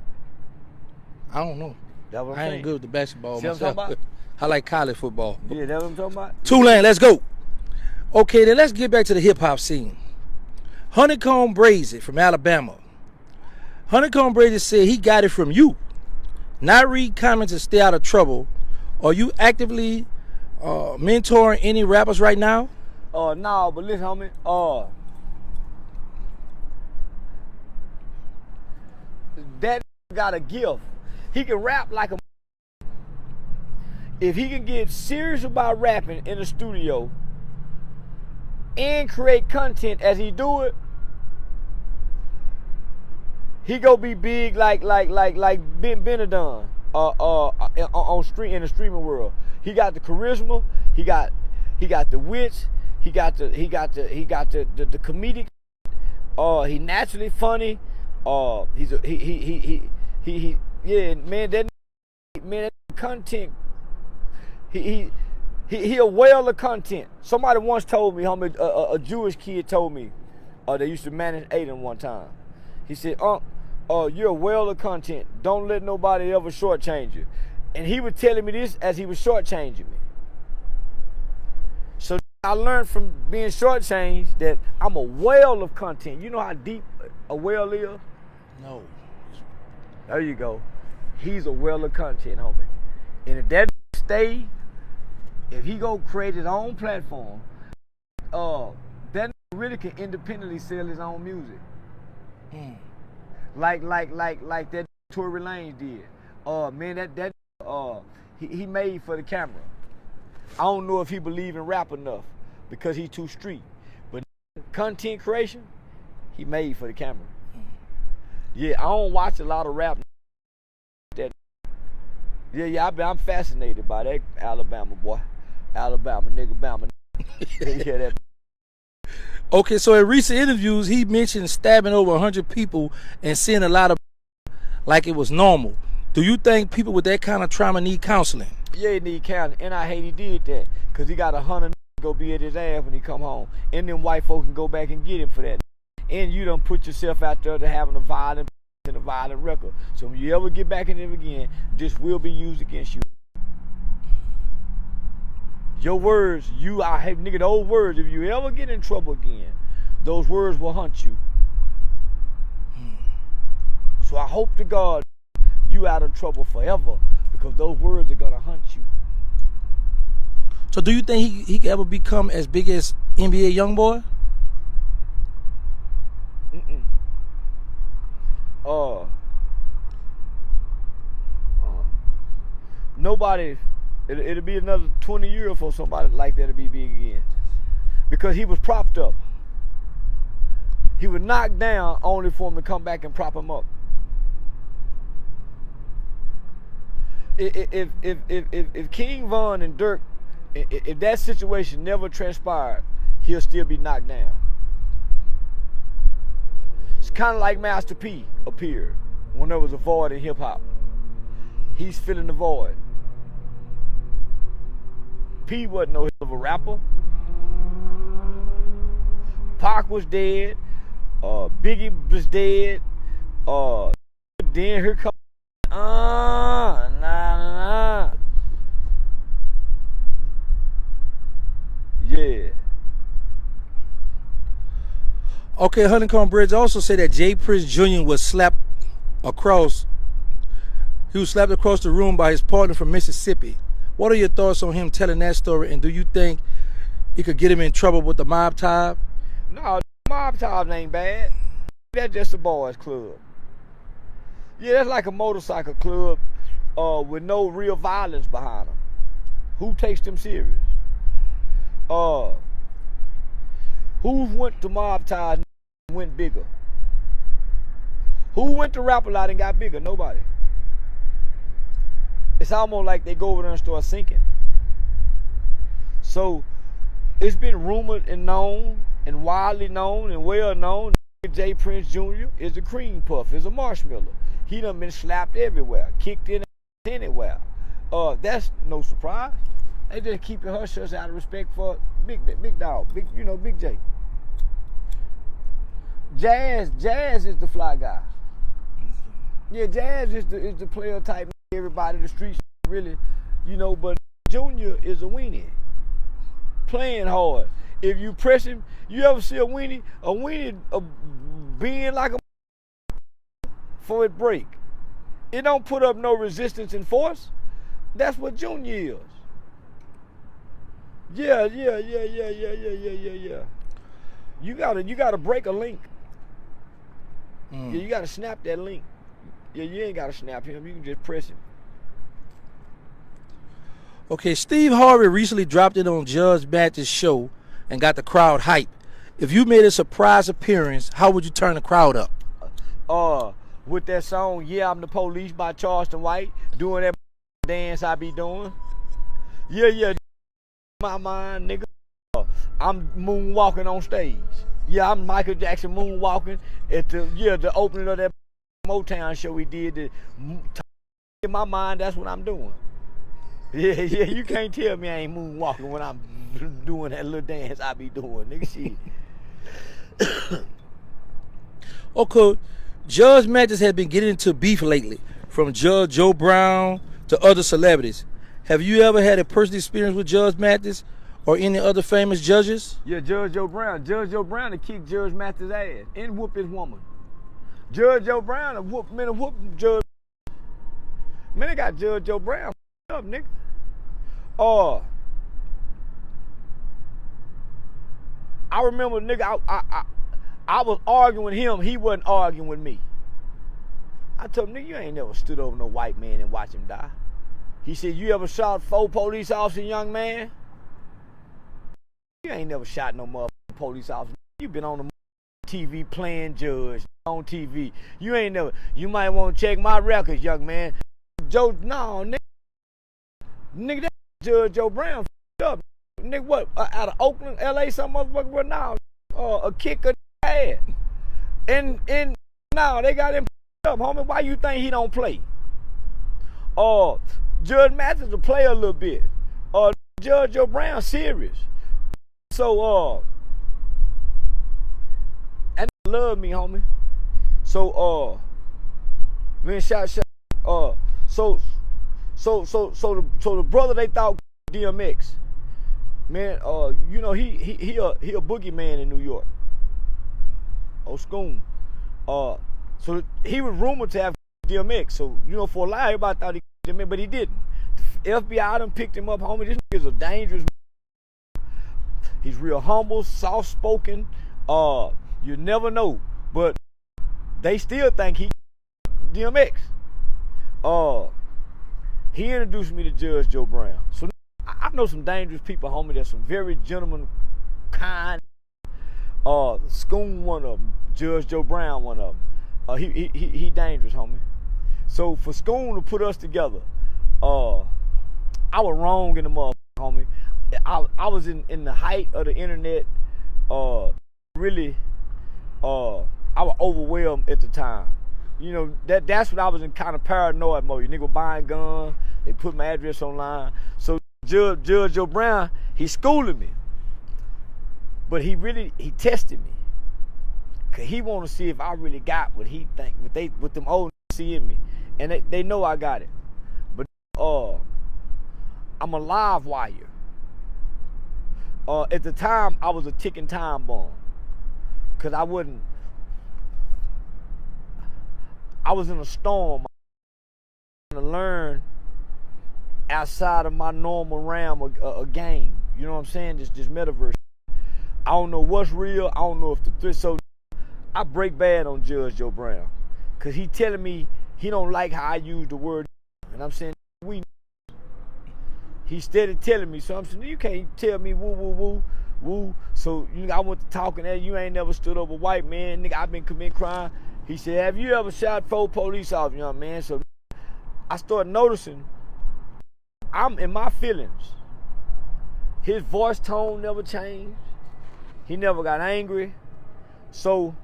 I don't know. That's what I'm I ain't saying. good with the basketball See what I'm myself. talking I like college football. Yeah, that's what I'm talking about. Tulane, let's go. Okay, then let's get back to the hip-hop scene. Honeycomb Brazy from Alabama. Honeycomb Brazy said he got it from you. Not read comments and stay out of trouble. Are you actively mentoring any rappers right now? No, but listen, homie. That got a gift. He can rap like a. If he can get serious about rapping in the studio and create content as he do it, he go be big like Ben Benadon on stream in the streaming world. He got the charisma. He got the wits. He got the comedic. He naturally funny. Yeah, man, that content. He a well of content. Somebody once told me, homie, a Jewish kid told me, they used to manage Aiden one time. He said, you're a well of content. Don't let nobody ever shortchange you. And he was telling me this as he was shortchanging me. So I learned from being shortchanged that I'm a well of content. You know how deep a well is? No. There you go. He's a well of content, homie. And if that stay, if he go create his own platform, that really can independently sell his own music. Like that Tory Lanez did. Man, he made for the camera. I don't know if he believe in rap enough because he's too street. But content creation, he made for the camera. Yeah, I don't watch a lot of rap. Yeah, I'm fascinated by that Alabama boy. Alabama, nigga, Bama. Yeah, that. Okay, so in recent interviews, he mentioned stabbing over 100 people and seeing a lot of like it was normal. Do you think people with that kind of trauma need counseling? Yeah, he need counseling, and I hate he did that because he got 100 go be at his ass when he come home, and then white folks can go back and get him for that. And you done put yourself out there to having a violent record. So when you ever get back in it again, this will be used against you. Your words, nigga, those words, if you ever get in trouble again, those words will haunt you. So I hope to God you out of trouble forever because those words are gonna haunt you. So do you think he could ever become as big as NBA Youngboy? Nobody, it'll be another 20 years before somebody like that to be big again. Because he was propped up. He was knocked down only for him to come back and prop him up. If King Von and Dirk, if that situation never transpired, he'll still be knocked down. It's kind of like Master P appeared when there was a void in hip hop. He's filling the void. P wasn't no hell of a rapper. Pac was dead. Biggie was dead. Then here comes nah. Yeah. Okay, Honeycomb Bridge also said that Jay Prince Jr. was slapped across. He was slapped across the room by his partner from Mississippi. What are your thoughts on him telling that story? And do you think he could get him in trouble with the mob tribe? No, mob tribe ain't bad. That's just a boys club. Yeah, that's like a motorcycle club with no real violence behind them. Who takes them serious? Who went to mob ties and went bigger? Who went to rap a lot and got bigger? Nobody. It's almost like they go over there and start sinking. So it's been rumored and known and widely known and well known that Jay Prince Jr. is a cream puff, is a marshmallow. He done been slapped everywhere, kicked in anywhere. That's no surprise. They just keep it hush hush out of respect for big dog, big Jay. Jazz is the fly guy. Yeah, Jazz is the player type. Everybody in the streets really, but Junior is a weenie. Playing hard. If you press him, you ever see a weenie being like a for it break. It don't put up no resistance and force. That's what Junior is. Yeah. You gotta break a link. Yeah, you gotta snap that link. Yeah, you ain't gotta snap him. You can just press him. Okay, Steve Harvey recently dropped in on Judge Mathis' show and got the crowd hype. If you made a surprise appearance, how would you turn the crowd up? With that song, Yeah, I'm the Police by Charleston White, doing that dance I be doing. Yeah, my mind, nigga. I'm moonwalking on stage. Yeah, I'm Michael Jackson moonwalking at the opening of that Motown show we did. In my mind, that's what I'm doing. Yeah, you can't tell me I ain't moonwalking when I'm doing that little dance I be doing, nigga. Shit. Okay, Judge Mathis has been getting into beef lately, from Judge Joe Brown to other celebrities. Have you ever had a personal experience with Judge Mathis or any other famous judges? Yeah, Judge Joe Brown. Judge Joe Brown to kick Judge Mathis' ass and whoop his woman. Judge Joe Brown to whoop Judge. Man, they got Judge Joe Brown up, nigga. I remember, nigga, I was arguing with him. He wasn't arguing with me. I told him, nigga, you ain't never stood over no white man and watched him die. He said, you ever shot 4 police officers, young man? You ain't never shot no motherfucking police officer. You been on the TV playing judge on TV. You ain't never. You might want to check my records, young man. Joe, no, nigga, that Judge Joe Brown up. Nigga, what? Out of Oakland, LA, some motherfucker. Well, now, a kick of ass. And now they got him up, homie. Why you think he don't play? Judge Mathis will play a little bit. Judge Joe Brown serious. So, and they love me, homie. So, man, shout. So the brother they thought DMX, man, you know he a boogeyman in New York. Schoon. So he was rumored to have DMX. So you know, for a while everybody thought he did him, but he didn't. The FBI done picked him up, homie. This nigga's a dangerous. He's real humble, soft-spoken. You never know, but they still think he DMX. He introduced me to Judge Joe Brown. So I know some dangerous people, homie. There's some very gentlemen, kind. Schoon one of them. Judge Joe Brown one of them. He dangerous, homie. So for Schoon to put us together, I was wrong in the motherfucker, homie. I was in the height of the internet. Really, I was overwhelmed at the time. You know, that's when I was in kind of paranoid mode. You nigga buying guns, they put my address online. So Judge Joe Brown, he schooling me. But he tested me. Cause he wanna see if I really got what he think, what them old see in me. And they know I got it. But I'm a live wire. At the time, I was a ticking time bomb. Cause I was in a storm. To learn outside of my normal realm of game. You know what I'm saying? This metaverse. I don't know what's real. I don't know if the threat. So I break bad on Judge Joe Brown. Cause he telling me he don't like how I use the word. And I'm saying, he steady telling me. So I'm saying, you can't tell me woo, woo, woo, woo. So I went to talking that you ain't never stood up a white man. Nigga, I've been committing crime. He said, have you ever shot 4 police officers, young man? So I started noticing I'm in my feelings. His voice tone never changed. He never got angry. So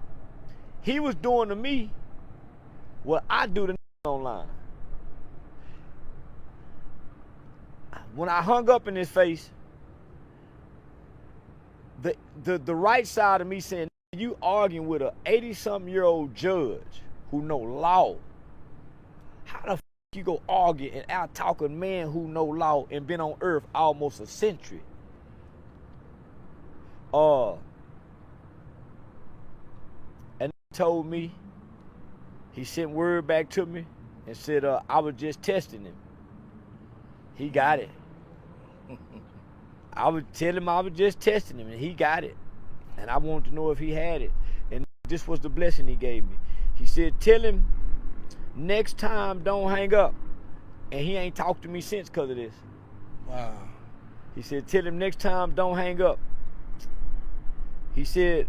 he was doing to me what I do to online. When I hung up in his face, the right side of me saying, you arguing with a 80-something-year-old judge who know law. How the f you go argue and out-talk a man who know law and been on earth almost a century? And he told me, he sent word back to me and said, I was just testing him. He got it. I would tell him I was just testing him and he got it. And I wanted to know if he had it. And this was the blessing he gave me. He said, tell him next time don't hang up. And he ain't talked to me since because of this. Wow. He said, tell him next time don't hang up. He said,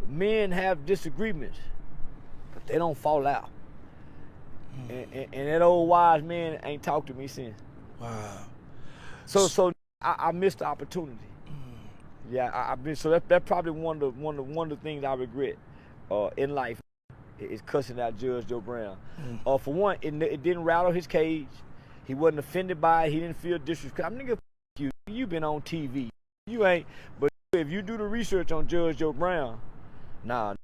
men have disagreements, but they don't fall out. And that old wise man ain't talked to me since. Wow. So I missed the opportunity. Yeah, I've been. So that's probably one of the things I regret in life is cussing out Judge Joe Brown. For one, it didn't rattle his cage. He wasn't offended by it. He didn't feel disrespect. I'm nigga, you. You been on TV. You ain't. But if you do the research on Judge Joe Brown, nah.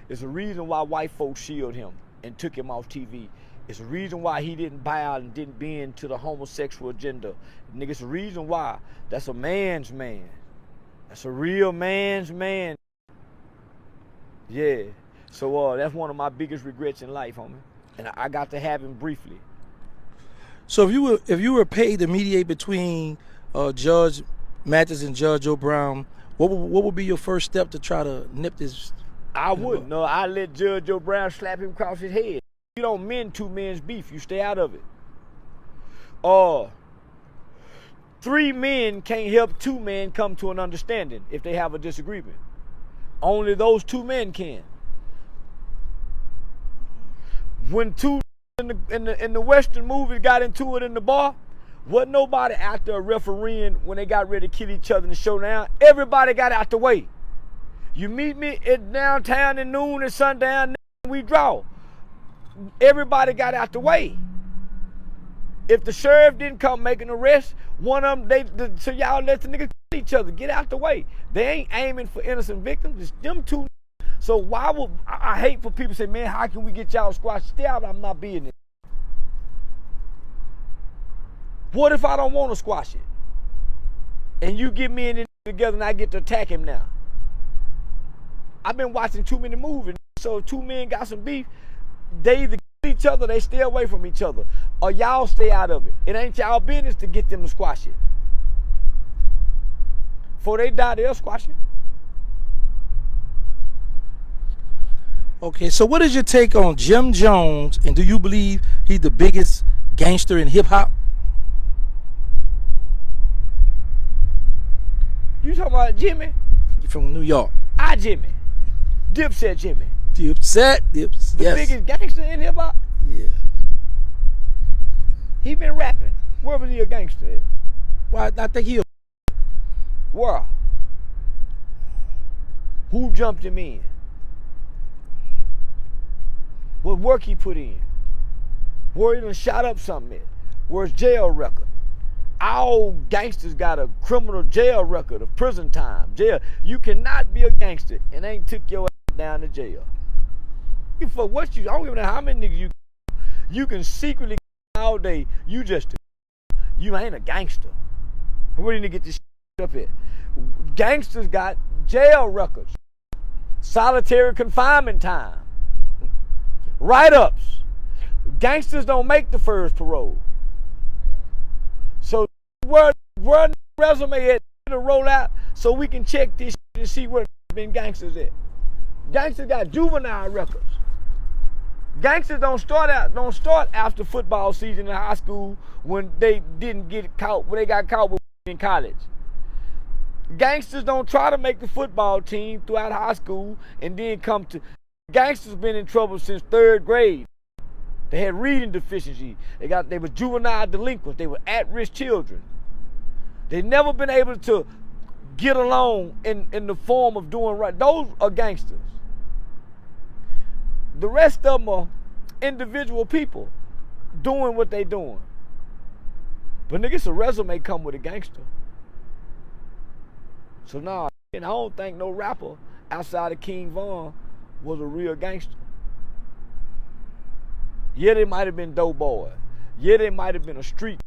It's a reason why white folks shielded him and took him off TV. It's a reason why he didn't bow and didn't bend to the homosexual agenda. Nigga, it's a reason why. That's a man's man. That's a real man's man. Yeah. So that's one of my biggest regrets in life, homie. And I got to have him briefly. So if you were paid to mediate between Judge Mathis and Judge Joe Brown, what would be your first step to try to nip this? I wouldn't. No, I let Judge Joe Brown slap him across his head. You don't mend two men's beef. You stay out of it. 3 men can't help 2 men come to an understanding if they have a disagreement. Only those 2 men can. When 2 in the Western movies got into it in the bar, wasn't nobody out there refereeing when they got ready to kill each other in the showdown. Everybody got out the way. You meet me at downtown at noon and sundown, we draw. Everybody got out the way. If the sheriff didn't come make an arrest, one of them, so y'all let the niggas kill each other. Get out the way. They ain't aiming for innocent victims. It's them 2. So why would, I hate for people to say, man, how can we get y'all squashed? Stay out, I'm not being it. What if I don't want to squash it? And you get me and it together and I get to attack him now? I've been watching too many movies. So if 2 men got some beef, they either kill each other, they stay away from each other. Or y'all stay out of it. It ain't y'all business to get them to squash it. Before they die, they'll squash it. Okay, so what is your take on Jim Jones, and do you believe he's the biggest gangster in hip-hop? You talking about Jimmy? You from New York. Jimmy. Dipset Jimmy. Dipset. The yes. biggest gangster in hip-hop? Yeah. He been rapping. Where was he a gangster at? Well, I think he. Where? Who jumped him in? What work he put in? Where he done shot up something at? Where's jail record? All gangsters got a criminal jail record of prison time. Jail. You cannot be a gangster and ain't took your ass down to jail. For what you, I don't give a how many niggas you can secretly all day. You ain't a gangster. Where do you get this shit up here? Gangsters got jail records, solitary confinement time, write-ups. Gangsters don't make the first parole. So where resume at to roll out so we can check this shit and see where been gangsters at. Gangsters got juvenile records. Gangsters don't start after football season in high school when they didn't get caught, when they got caught with in college. Gangsters don't try to make the football team throughout high school and then come to. Gangsters been in trouble since 3rd grade. They had reading deficiency. They were juvenile delinquents. They were at-risk children. They never been able to get along in the form of doing right. Those are gangsters. The rest of them are individual people doing what they doing. But nigga, it's a resume come with a gangster. So nah, and I don't think no rapper outside of King Von was a real gangster. Yeah, they might have been dope boy. Yeah, they might have been a street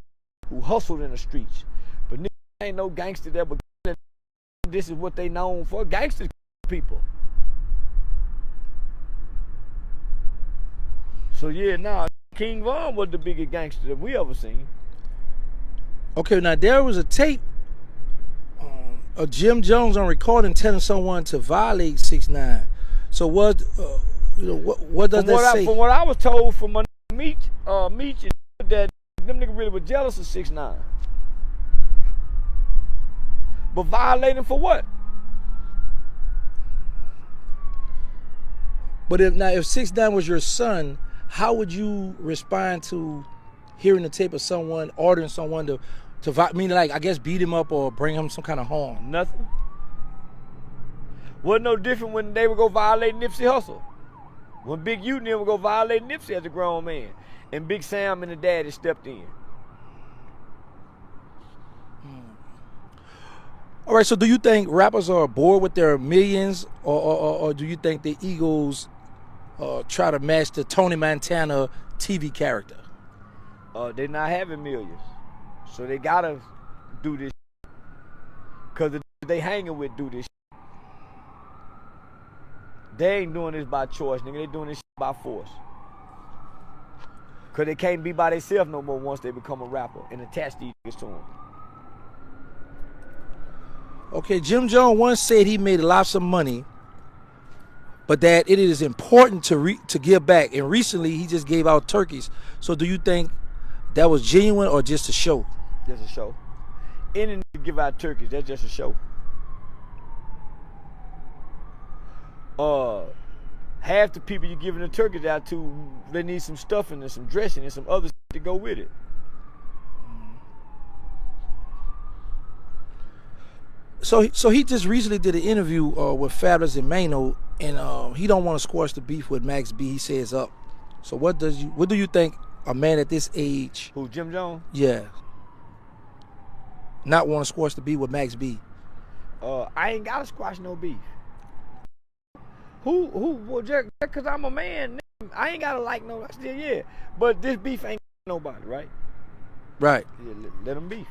who hustled in the streets. But nigga ain't no gangster that was. This is what they known for. Gangsters people. So yeah, nah, King Von was the biggest gangster that we ever seen. Okay, now there was a tape of Jim Jones on recording telling someone to violate 6ix9ine. So what does that say? From what I was told from my Meech, that them niggas really were jealous of 6ix9ine. But violating for what? But if 6ix9ine was your son, how would you respond to hearing the tape of someone ordering someone to meaning like I guess beat him up or bring him some kind of harm? Nothing. Wasn't no different when they would go violate Nipsey Hussle. When Big U and them would go violate Nipsey as a grown man. And Big Sam and the daddy stepped in. All right, so do you think rappers are bored with their millions, or do you think the egos try to match the Tony Montana TV character? They're not having millions, so they gotta do this because the they hanging with do this. They ain't doing this by choice, nigga. They doing this by force. Cause they can't be by themselves no more once they become a rapper and attach these niggas to them. Okay, Jim Jones once said he made lots of money, but that it is important to give back. And recently, he just gave out turkeys. So, do you think that was genuine or just a show? Just a show. Any nigga give out turkeys, that's just a show. Half the people you're giving the turkeys out to, they need some stuffing and some dressing and some other shit to go with it. So he just recently did an interview with Fabulous and Mano, and he don't want to squash the beef with Max B. He says up. So what do you think a man at this age? Who, Jim Jones? Yeah. Not want to squash the beef with Max B. I ain't gotta squash no beef. Well, just cause I'm a man, I ain't gotta like no, still yeah. But this beef ain't nobody, right? Right. Yeah, let him beef.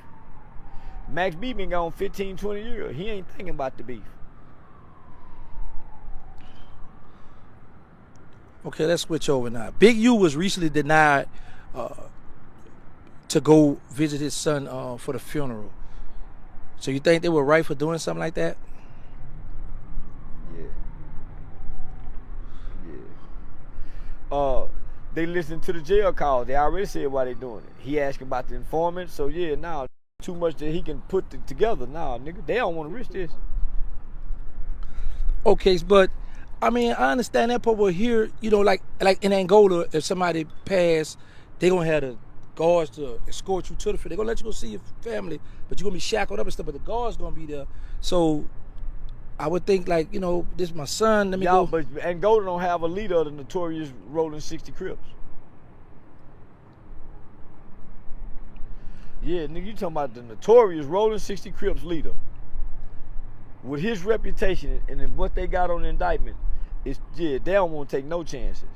Max B been gone 15, 20 years. He ain't thinking about the beef. Okay, let's switch over now. Big U was recently denied to go visit his son for the funeral. So you think they were right for doing something like that? Yeah. They listened to the jail call. They already said why they doing it. He asking about the informant. So yeah, now too much that he can put together. Now, nigga, they don't want to risk this. Okay, but I mean, I understand that part. But here, you know, like in Angola, if somebody passed, they gonna have the guards to escort you to the funeral. They gonna let you go see your family, but you gonna be shackled up and stuff. But the guards gonna be there. So I would think, like, you know, this is my son. Let me go. But Angola don't have a leader of the notorious Rolling 60 Crips. Yeah, nigga, you talking about the notorious Rolling 60 Crips leader. With his reputation and what they got on the indictment, they don't want to take no chances.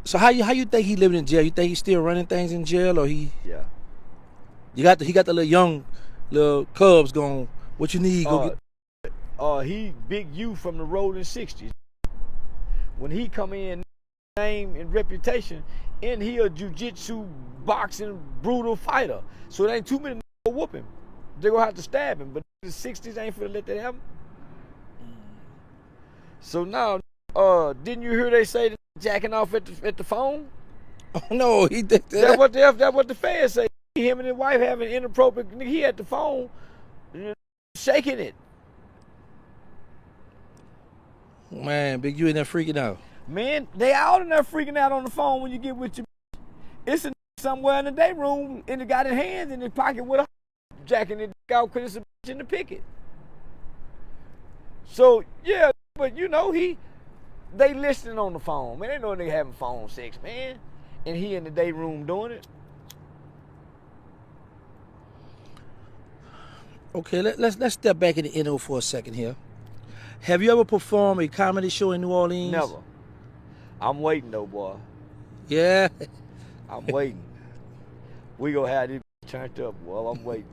So how you think he living in jail? You think he's still running things in jail, or he? Yeah. He got the little cubs going. What you need? Go get. He Big U from the Rolling 60s. When he come in, name and reputation, and he a jiu-jitsu, boxing, brutal fighter. So there ain't too many to whoop him. They gonna have to stab him. But the 60s ain't finna let that happen. So now, didn't you hear they say that jacking off at the phone? Oh no, he did that. That's what the fans say. Him and his wife having inappropriate. He at the phone, shaking it. Man, Big U in there freaking out. Man, they all in there freaking out on the phone when you get with your. It's a somewhere in the day room and it got his hands in his pocket with a jacking it out because it's a in the picket. So yeah, but you know they listening on the phone, man. They know they having phone sex, man, and he in the day room doing it. Okay, let's step back in the NO for a second here. Have you ever performed a comedy show in New Orleans? Never. I'm waiting though, boy. Yeah. I'm waiting. We gonna have this turned up, boy. I'm waiting.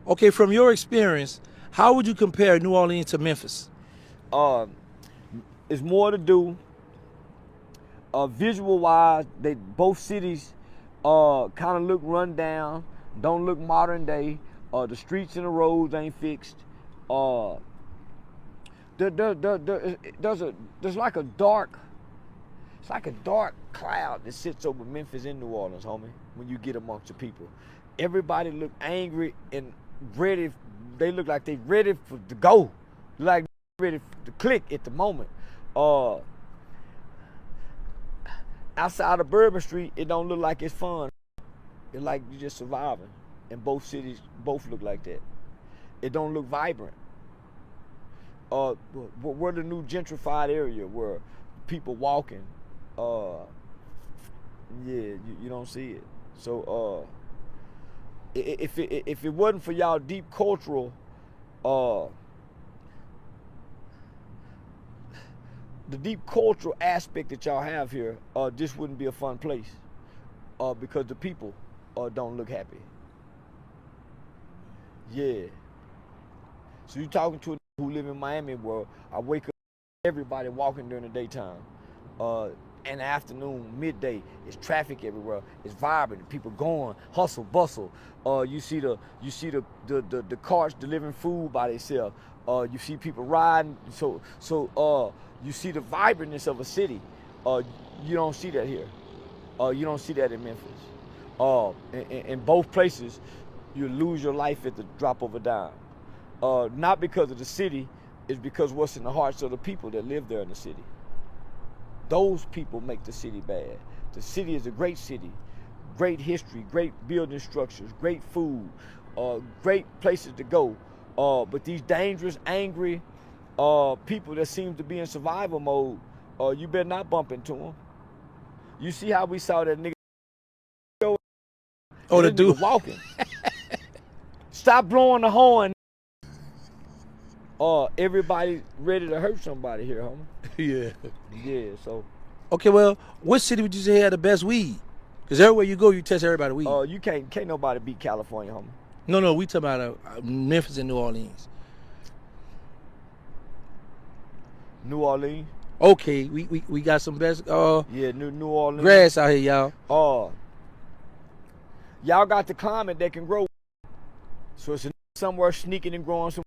Okay, from your experience, how would you compare New Orleans to Memphis? It's more to do. Visual wise, both cities kind of look run down, don't look modern day. The streets and the roads ain't fixed. There's like a dark. It's like a dark cloud that sits over Memphis and New Orleans, homie, when you get amongst the people. Everybody look angry and ready. They look like they ready to go. Like ready to click at the moment. Outside of Bourbon Street, it don't look like it's fun. It's like you're just surviving. And both cities both look like that. It don't look vibrant. We're the new gentrified area where people walking. You don't see it. So if it wasn't for y'all deep cultural, the deep cultural aspect that y'all have here, this wouldn't be a fun place, because the people don't look happy. Yeah. So you talking to a who live in Miami, where I wake up, everybody walking during the daytime. In the afternoon, midday, it's traffic everywhere. It's vibrant. People going, hustle, bustle. You see the carts delivering food by themselves. You see people riding. So you see the vibrantness of a city. You don't see that here. You don't see that in Memphis. In both places, you lose your life at the drop of a dime. Not because of the city, it's because what's in the hearts of the people that live there in the city. Those people make the city bad. The city is a great city, great history, great building structures, great food, great places to go. But these dangerous, angry people that seem to be in survival mode, you better not bump into them. You see how we saw that nigga? Oh, the dude walking. Stop blowing the horn. Everybody ready to hurt somebody here, homie. Yeah. Yeah, so. Okay, well, what city would you say had the best weed? Because everywhere you go, you test everybody weed. You can't nobody beat California, homie. No, we talking about Memphis and New Orleans. New Orleans. Okay, we got some best yeah, New Orleans. grass out here, y'all. Y'all got the climate that can grow. So it's somewhere sneaking and growing some.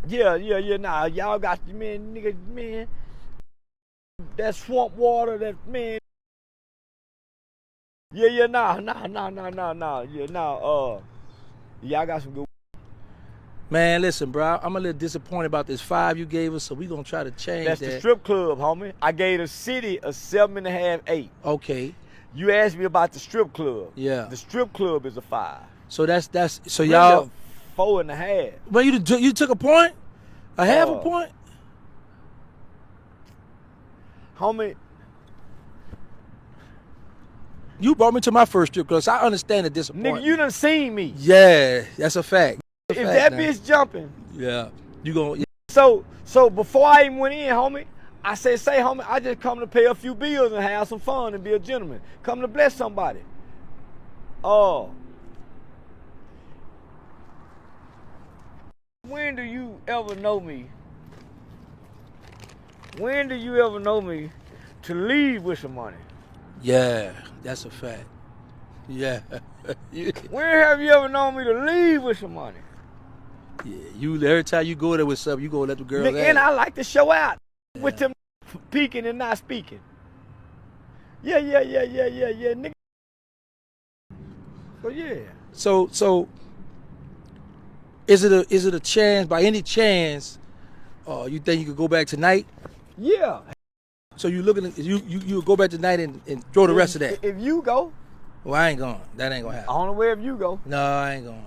Yeah, nah, y'all got, man, nigga, man, that swamp water, that, man. Yeah, nah, yeah, nah, y'all got some good. Man, listen, bro, I'm a little disappointed about this 5 you gave us, so we gonna try to change that. That's the strip club, homie. I gave the city a 7.5, 8. Okay. You asked me about the strip club. Yeah. The strip club is a 5. So that's so Really y'all. 4.5. But you took a point, a half a point. Homie, you brought me to my first strip club, so I understand the disappointment. nigga, you done seen me. Yeah, that's a fact. If that bitch jumping. Yeah, you gonna. Yeah. So before I even went in, homie, I said, say, homie, I just come to pay a few bills and have some fun and be a gentleman. Come to bless somebody. When do you ever know me? When do you ever know me to leave with some money? Yeah, that's a fact. Yeah. When have you ever known me to leave with some money? Yeah, you every time you go there with something, you go let the girls Nigga, and I like to show out with them peeking and not speaking. Yeah, nigga. So yeah. So is it a chance, by any chance, you think you could go back tonight? Yeah. So you looking at you go back tonight and throw the rest of that? If you go. Well, I ain't going. That ain't gonna happen. I don't know where if you go. No, I ain't going.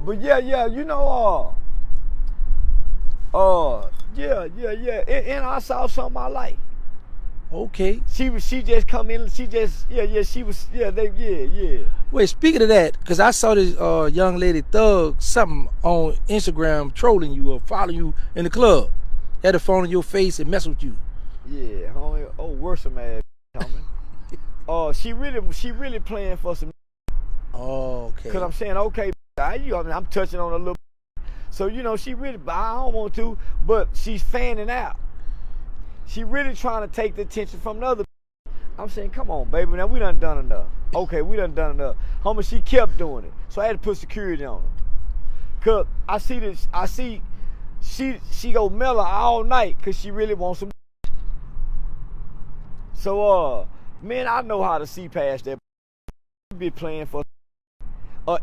But yeah, you know, yeah. And I saw something I like. Okay. She just come in. She just yeah. Wait, speaking of that, because I saw this young lady Thug something on Instagram trolling you or following you in the club. Had a phone in your face and mess with you. Yeah, homie. Oh, worse some ass, homie. She really playing for some. Oh, okay. Cause I'm saying, okay, I'm touching on a little. So you know, she really, I don't want to, but she's fanning out. She really trying to take the attention from the other. I'm saying, come on, baby, now we done enough. Okay, we done enough. Homie, she kept doing it. So I had to put security on her. Cause I see she go mellow all night cause she really wants some. So man, I know how to see past that. Be playing for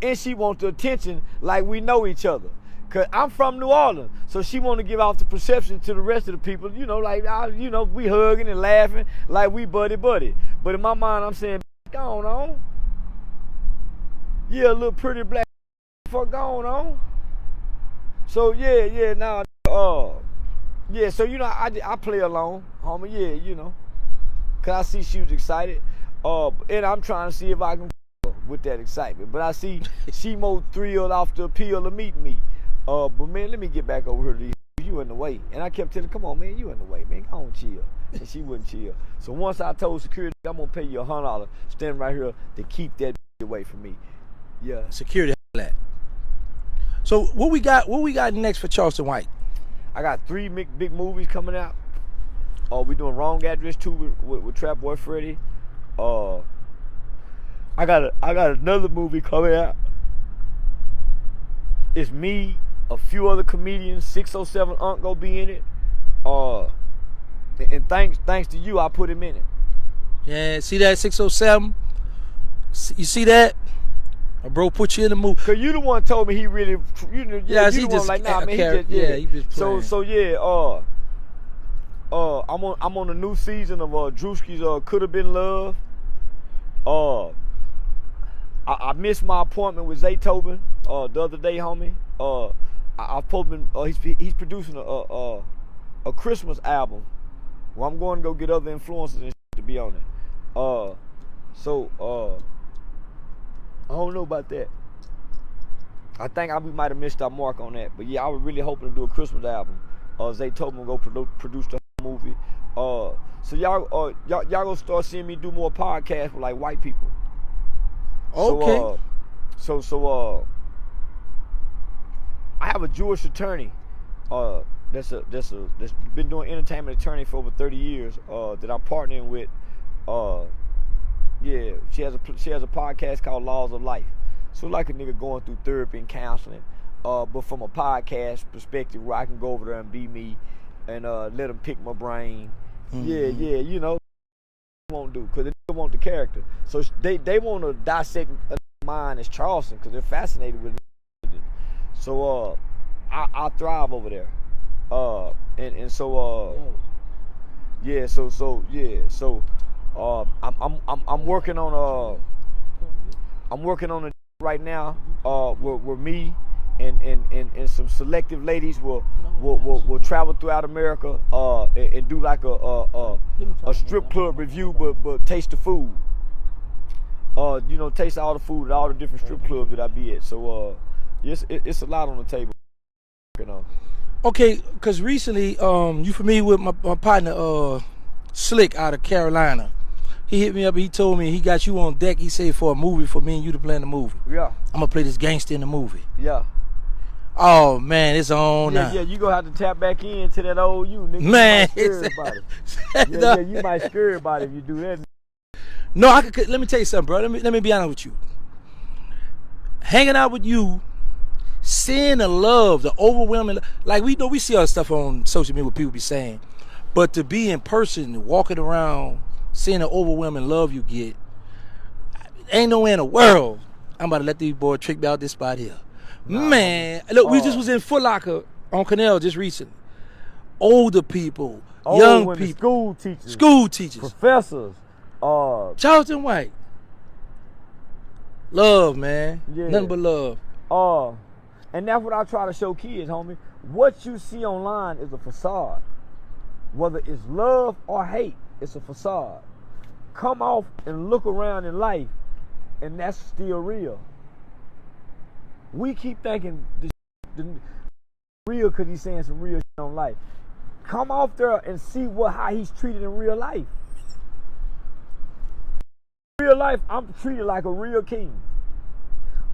and she wants the attention like we know each other. Cause I'm from New Orleans, so she want to give off the perception to the rest of the people, you know, like we hugging and laughing like we buddy. But in my mind, I'm saying, going on. Yeah, a little pretty black fuck going on. So yeah, now, yeah. So you know, I play along, homie. Yeah, you know, cause I see she was excited. And I'm trying to see if I can with that excitement. But I see she more thrilled off the appeal of meeting me. But man, let me get back over here to these. You in the way. And I kept telling her, come on, man, you in the way, man. Go on, chill. And she wouldn't chill. So once I told security, I'm gonna pay you $100, stand right here to keep that away from me. Yeah. Security that. So what we got next for Charleston White? I got 3 big movies coming out. We doing Wrong Address 2 with Trap Boy Freddy. I got another movie coming out. It's me, a few other comedians, 607 Unc gonna be in it. And thanks to you, I put him in it. Yeah, see that 607? You see that? My bro put you in the movie. Cause you the one told me he really, you the he one just like, nah, man, he just playing. So yeah, I'm on the new season of Drewski's Could Have Been Love. I missed my appointment with Zaytoven the other day, homie. I've been he's producing a Christmas album. Well, I'm going to go get other influencers and to be on it. I don't know about that. I think we might have missed our mark on that. But yeah, I was really hoping to do a Christmas album. Zaytoven will go produce the movie. So y'all gonna start seeing me do more podcasts with like white people. Okay. So I have a Jewish attorney that's been doing entertainment attorney for over 30 years that I'm partnering with. Yeah, she has a podcast called Laws of Life. So like a nigga going through therapy and counseling, but from a podcast perspective where I can go over there and be me and let them pick my brain. Mm-hmm. Yeah, you know. Won't do because they want the character. So they want to dissect a mind as Charleston because they're fascinated with it. So I thrive over there. And so yeah. So I'm working on it right now. Where me and some selective ladies will travel throughout America and do like a strip club review, but taste the food. You know, taste all the food at all the different strip clubs that I be at. So it's a lot on the table. You know. Okay, because recently, you familiar with my partner Slick out of Carolina? He hit me up. He told me he got you on deck. He said for a movie for me and you to play in the movie. Yeah. I'm gonna play this gangster in the movie. Yeah. Oh man, it's on now. Yeah, you gonna have to tap back into that old you, nigga. Man, you might scare everybody. You might scare everybody if you do that. No, I could. Let me tell you something, bro. Let me be honest with you. Hanging out with you, seeing the love, the overwhelming, like we know we see all stuff on social media what people be saying, but to be in person, walking around, seeing the overwhelming love you get, ain't nowhere in the world I'm about to let these boys trick me out this spot here. Nah. Man, look, we just was in Foot Locker on Canal just recently. Older people, young people, school teachers, professors, Charleston White. Love, man. Yeah. Nothing but love. And that's what I try to show kids, homie. What you see online is a facade. Whether it's love or hate, it's a facade. Come off and look around in life, and that's still real. We keep thinking the real because he's saying some real shit on life. Come off there and see how he's treated in real life. In real life, I'm treated like a real king.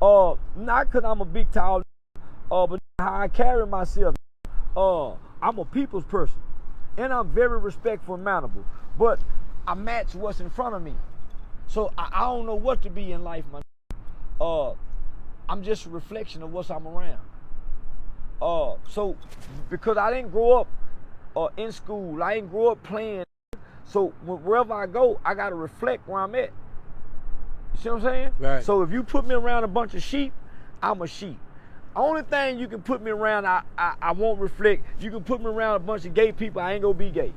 Not because I'm a big tall, but how I carry myself. I'm a people's person, and I'm very respectful and manageable. But I match what's in front of me, so I don't know what to be in life, man. I'm just a reflection of what I'm around. So because I didn't grow up in school, I didn't grow up playing. So wherever I go, I gotta reflect where I'm at. You see what I'm saying? Right. So if you put me around a bunch of sheep, I'm a sheep. Only thing you can put me around, I won't reflect. You can put me around a bunch of gay people, I ain't gonna be gay.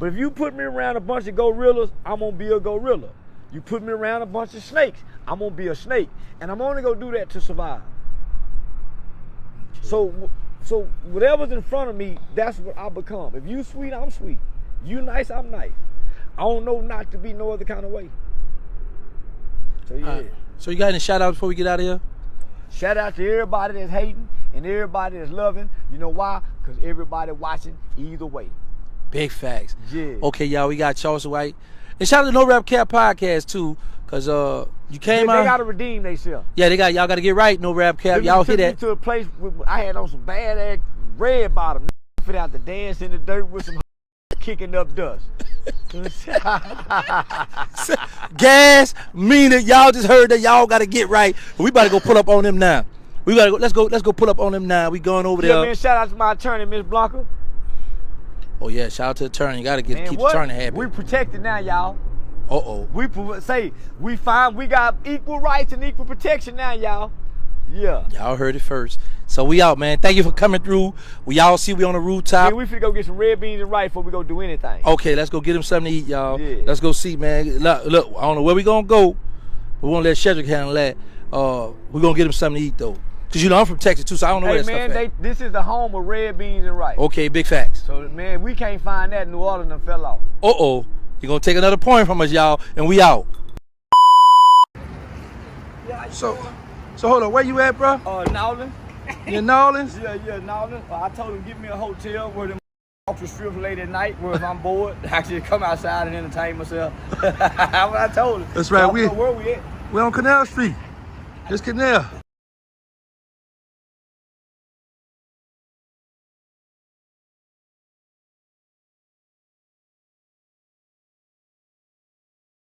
But if you put me around a bunch of gorillas, I'm gonna be a gorilla. You put me around a bunch of snakes, I'm gonna be a snake. And I'm only gonna do that to survive. So whatever's in front of me, that's what I become. If you sweet, I'm sweet. You nice, I'm nice. I don't know not to be no other kind of way. So yeah. So you got any shout outs before we get out of here? Shout out to everybody that's hating and everybody that's loving. You know why? Because everybody watching either way. Big facts. Yeah. Okay, y'all, we got Charleston White. And shout out to No Rap Cap Podcast too, cause you came out. They gotta redeem themselves. Yeah, y'all gotta get right, No Rap Cap. Y'all hear that? To a place where I had on some bad ass red bottom. Fit out to dance in the dirt with some kicking up dust. Gas, meaning y'all just heard that y'all gotta get right. We about to go pull up on them now. We gotta go. Let's go pull up on them now. We going over there. Yeah, man. Shout out to my attorney, Miss Blanca. Oh yeah, shout out to the attorney. You gotta keep the attorney happy. We protected now, y'all. Uh-oh. We got equal rights and equal protection now, y'all. Yeah. Y'all heard it first. So we out, man. Thank you for coming through. We all see we on the rooftop. Man, we finna go get some red beans and rice before we go do anything. Okay, let's go get them something to eat, y'all. Yeah. Let's go see, man. Look, I don't know where we gonna go, but we won't let Shedrick handle that. We're gonna get them something to eat though. Cause you know I'm from Texas too, so I don't know where that stuff at. This is the home of red beans and rice. Okay, big facts. So man, we can't find that in New Orleans and fell off. Uh-oh. You're gonna take another point from us, y'all, and we out. So hold on, where you at, bro? NOLA. You in New Orleans? Yeah, NOLA. I told him give me a hotel where them off the strip late at night, where if I'm bored, I can come outside and entertain myself. That's what I told him. That's right. Where we at? We're on Canal Street. It's Canal.